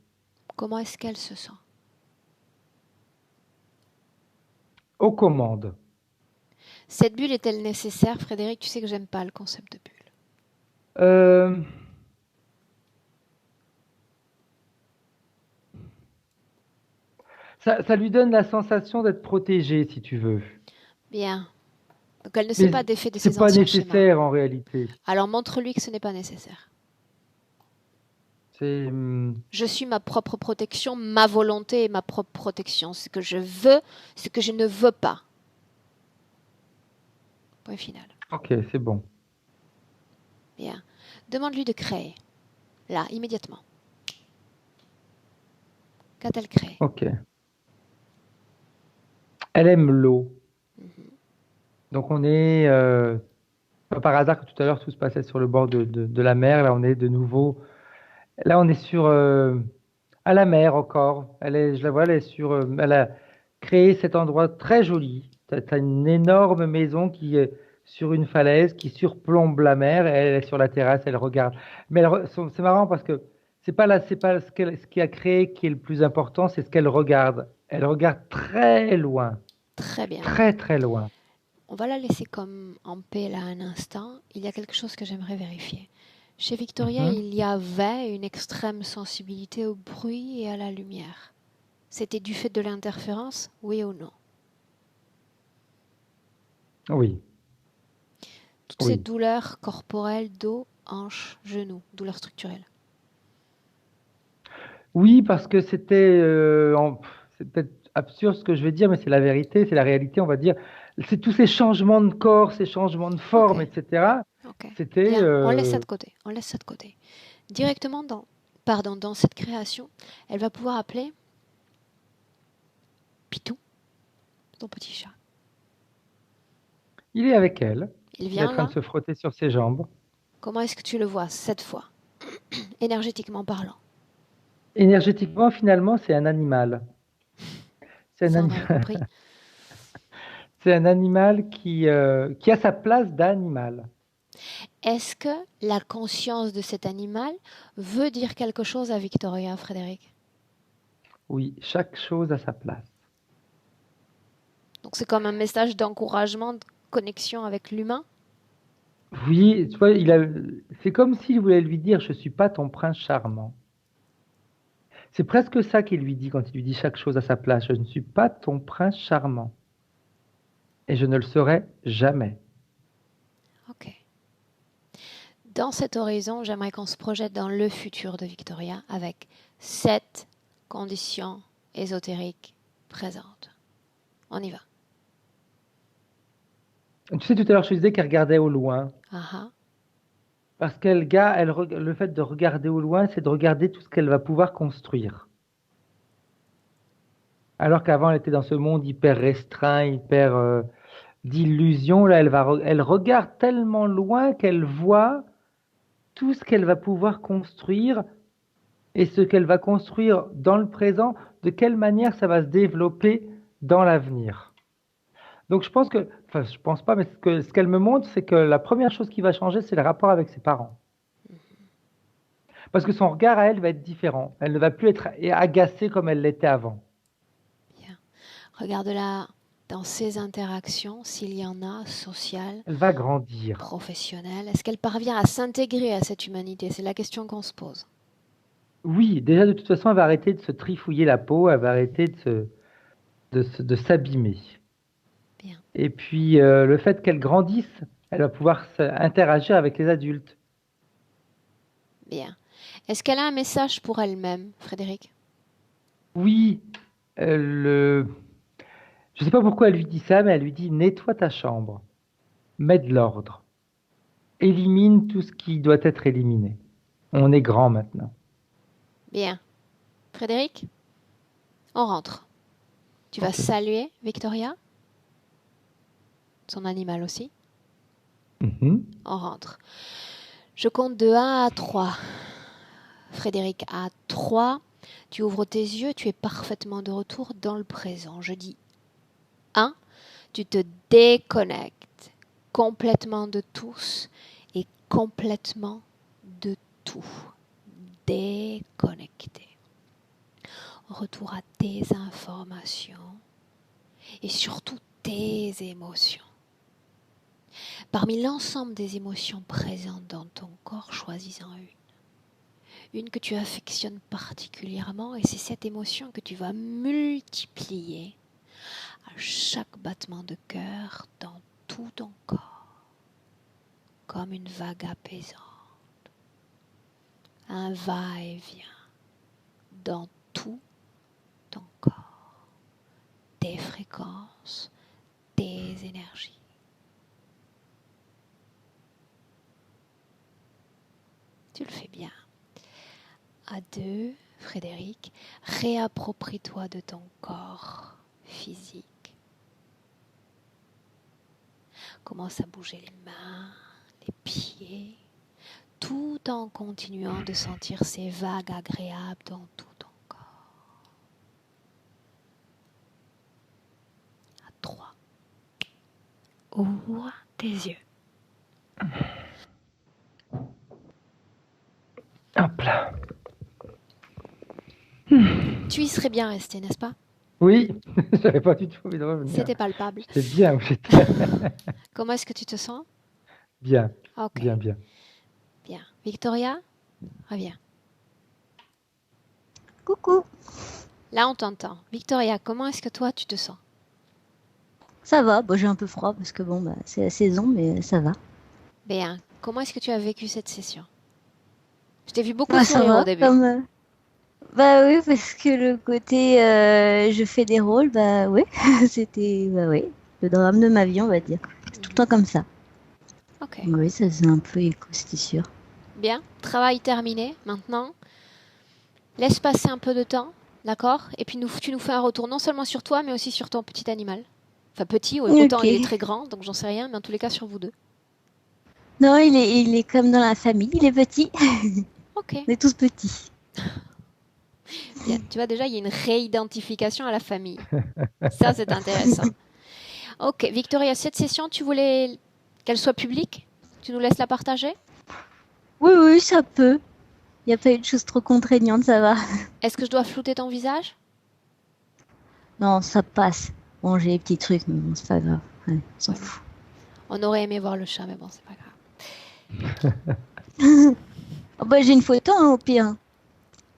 Comment est-ce qu'elle se sent? aux commandes. Cette bulle est-elle nécessaire, Frédéric? Tu sais que j'aime pas le concept de bulle. Euh, ça lui donne la sensation d'être protégée, si tu veux. Bien. Donc elle ne sait Mais pas d'effet de c'est ses pas anciens schémas. nécessaire en réalité. Alors montre-lui que ce n'est pas nécessaire. C'est, Je suis ma propre protection, ma volonté est ma propre protection. Ce que je veux, ce que je ne veux pas. Point final. ok, c'est bon. Bien. Demande-lui de créer. Là, immédiatement. Qu'a-t-elle créé? Ok. Elle aime l'eau. Mhm. Donc on est, pas par hasard que tout à l'heure tout se passait sur le bord de la mer. Là on est de nouveau. Là on est à la mer encore. Je la vois, elle est elle a créé cet endroit très joli. T'as une énorme maison qui est sur une falaise qui surplombe la mer. Et elle est sur la terrasse, elle regarde. Mais c'est marrant parce que c'est pas ce qui a créé qui est le plus important, c'est ce qu'elle regarde. Elle regarde très loin, Très bien. très très loin. On va la laisser comme en paix là un instant. Il y a quelque chose que j'aimerais vérifier. Chez Victoria, Mhm. il y avait une extrême sensibilité au bruit et à la lumière. C'était du fait de l'interférence, oui ou non? Oui, Toutes ces oui. douleurs corporelles, dos, hanches, genoux, douleurs structurelles. Oui, parce que c'est peut-être absurde ce que je vais dire, mais c'est la vérité, c'est la réalité, on va dire. C'est tous ces changements de corps, ces changements de forme, Ok, etc. ok. C'était Bien, on laisse ça de côté. On laisse ça de côté. Directement dans cette création, elle va pouvoir appeler Pitou, ton petit chat. il est avec elle, Il il est en vient train de là. se frotter sur ses jambes. Comment est-ce que tu le vois cette fois, énergétiquement parlant? Énergétiquement, finalement, c'est un animal. C'est un, Ça, on ani- avait compris. c'est un animal qui a sa place d'animal. Est-ce que la conscience de cet animal veut dire quelque chose à Victoria, Frédéric? Oui, chaque chose a sa place. Donc c'est comme un message d'encouragement, de connexion avec l'humain? Oui, tu vois, c'est comme s'il voulait lui dire, je suis pas ton prince charmant. C'est presque ça qu'il lui dit quand il lui dit chaque chose à sa place. Je ne suis pas ton prince charmant. Et je ne le serai jamais. Ok. Dans cet horizon, j'aimerais qu'on se projette dans le futur de Victoria avec 7 conditions ésotériques présentes. On y va. Tu sais, tout à l'heure, je te disais qu'elle regardait au loin. Ah ah. Parce le fait de regarder au loin, c'est de regarder tout ce qu'elle va pouvoir construire. Alors qu'avant, elle était dans ce monde hyper restreint, hyper d'illusions. Là, elle regarde tellement loin qu'elle voit tout ce qu'elle va pouvoir construire et ce qu'elle va construire dans le présent, de quelle manière ça va se développer dans l'avenir. Donc je pense pas, mais ce qu'elle me montre, c'est que la première chose qui va changer, c'est le rapport avec ses parents. Parce que son regard à elle va être différent. Elle ne va plus être agacée comme elle l'était avant. Bien. Regarde-la dans ses interactions, s'il y en a, sociales, Elle va grandir. professionnelles. Est-ce qu'elle parvient à s'intégrer à cette humanité? C'est la question qu'on se pose. Oui, déjà de toute façon, elle va arrêter de se trifouiller la peau, elle va arrêter de s'abîmer. Bien. Et puis le fait qu'elle grandisse, elle va pouvoir interagir avec les adultes. Bien. Est-ce qu'elle a un message pour elle-même, Frédéric? Oui, le... je ne sais pas pourquoi elle lui dit ça, mais elle lui dit nettoie ta chambre, mets de l'ordre, élimine tout ce qui doit être éliminé. On est grand maintenant. Bien. Frédéric, on rentre. Tu vas Ok. saluer Victoria, son animal aussi. Mhm. On rentre. Je compte de 1 à 3. Frédéric, à 3, tu ouvres tes yeux, tu es parfaitement de retour dans le présent. Je dis 1, tu te déconnectes complètement de tous et complètement de tout. Déconnecté. Retour à tes informations et surtout tes émotions. Parmi l'ensemble des émotions présentes dans ton corps, choisis-en une que tu affectionnes particulièrement, et c'est cette émotion que tu vas multiplier à chaque battement de cœur dans tout ton corps, comme une vague apaisante, un va-et-vient dans tout ton corps, tes fréquences, tes énergies. Tu le fais bien. À 2, Frédéric, réapproprie-toi de ton corps physique. Commence à bouger les mains, les pieds, tout en continuant de sentir ces vagues agréables dans tout ton corps. À 3, ouvre tes yeux. Hop là. Tu y serais bien resté, n'est-ce pas? Oui, j'avais pas du tout envie de revenir. C'était palpable. J'étais bien où j'étais. Comment est-ce que tu te sens? Bien, Ok, bien, bien. bien. Victoria, reviens. Coucou, Là, on t'entend. Victoria, comment est-ce que toi, tu te sens? ça va. Bon, j'ai un peu froid parce que bon, bah, c'est la saison, mais ça va. Bien. Comment est-ce que tu as vécu cette session? Je t'ai vu beaucoup Ah, ça sourire au va, début. comme Bah oui, parce que le côté je fais des rôles, bah oui, c'était bah oui, le drame de ma vie, on va dire. C'est tout le temps comme ça. Ok. Oui, ça faisait un peu écho, c'était sûr. Bien. Travail terminé. Maintenant, laisse passer un peu de temps. D'accord? Et puis tu nous fais un retour non seulement sur toi, mais aussi sur ton petit animal. Enfin, petit, autant Ok. il est très grand, donc j'en sais rien, mais en tous les cas sur vous deux. Non, il est comme dans la famille, il est petit. Ok. On est tous petits. Bien. Tu vois, déjà, il y a une réidentification à la famille. Ça, c'est intéressant. Ok. Victoria, cette session, tu voulais qu'elle soit publique? Tu nous laisses la partager? Oui, oui, ça peut. Il n'y a pas eu de choses trop contraignantes, ça va. Est-ce que je dois flouter ton visage? Non, ça passe. Bon, j'ai des petits trucs, mais bon, c'est pas grave. Ouais, on s'en Ouais, non. fout. On aurait aimé voir le chat, mais bon, c'est pas grave. Oh, bah, j'ai une photo, hein, au pire.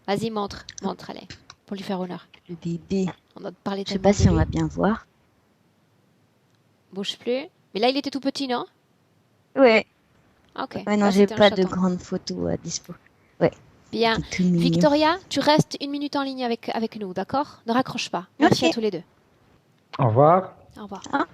Vas-y, montre. Montre, allez. Pour lui faire honneur. Le bébé. On a parlé Je sais tellement pas de si on lui. va bien voir. Bouge plus. Mais là, il était tout petit, non? Ouais. Ok. Ouais, non, Là, j'ai c'était un pas de chaton. grandes photos à dispo. Ouais, Bien. il est tout mignon. Victoria, tu restes une minute en ligne avec nous, d'accord? Ne raccroche pas. Merci à Ok. tous les deux. Au revoir. Au revoir. Au revoir.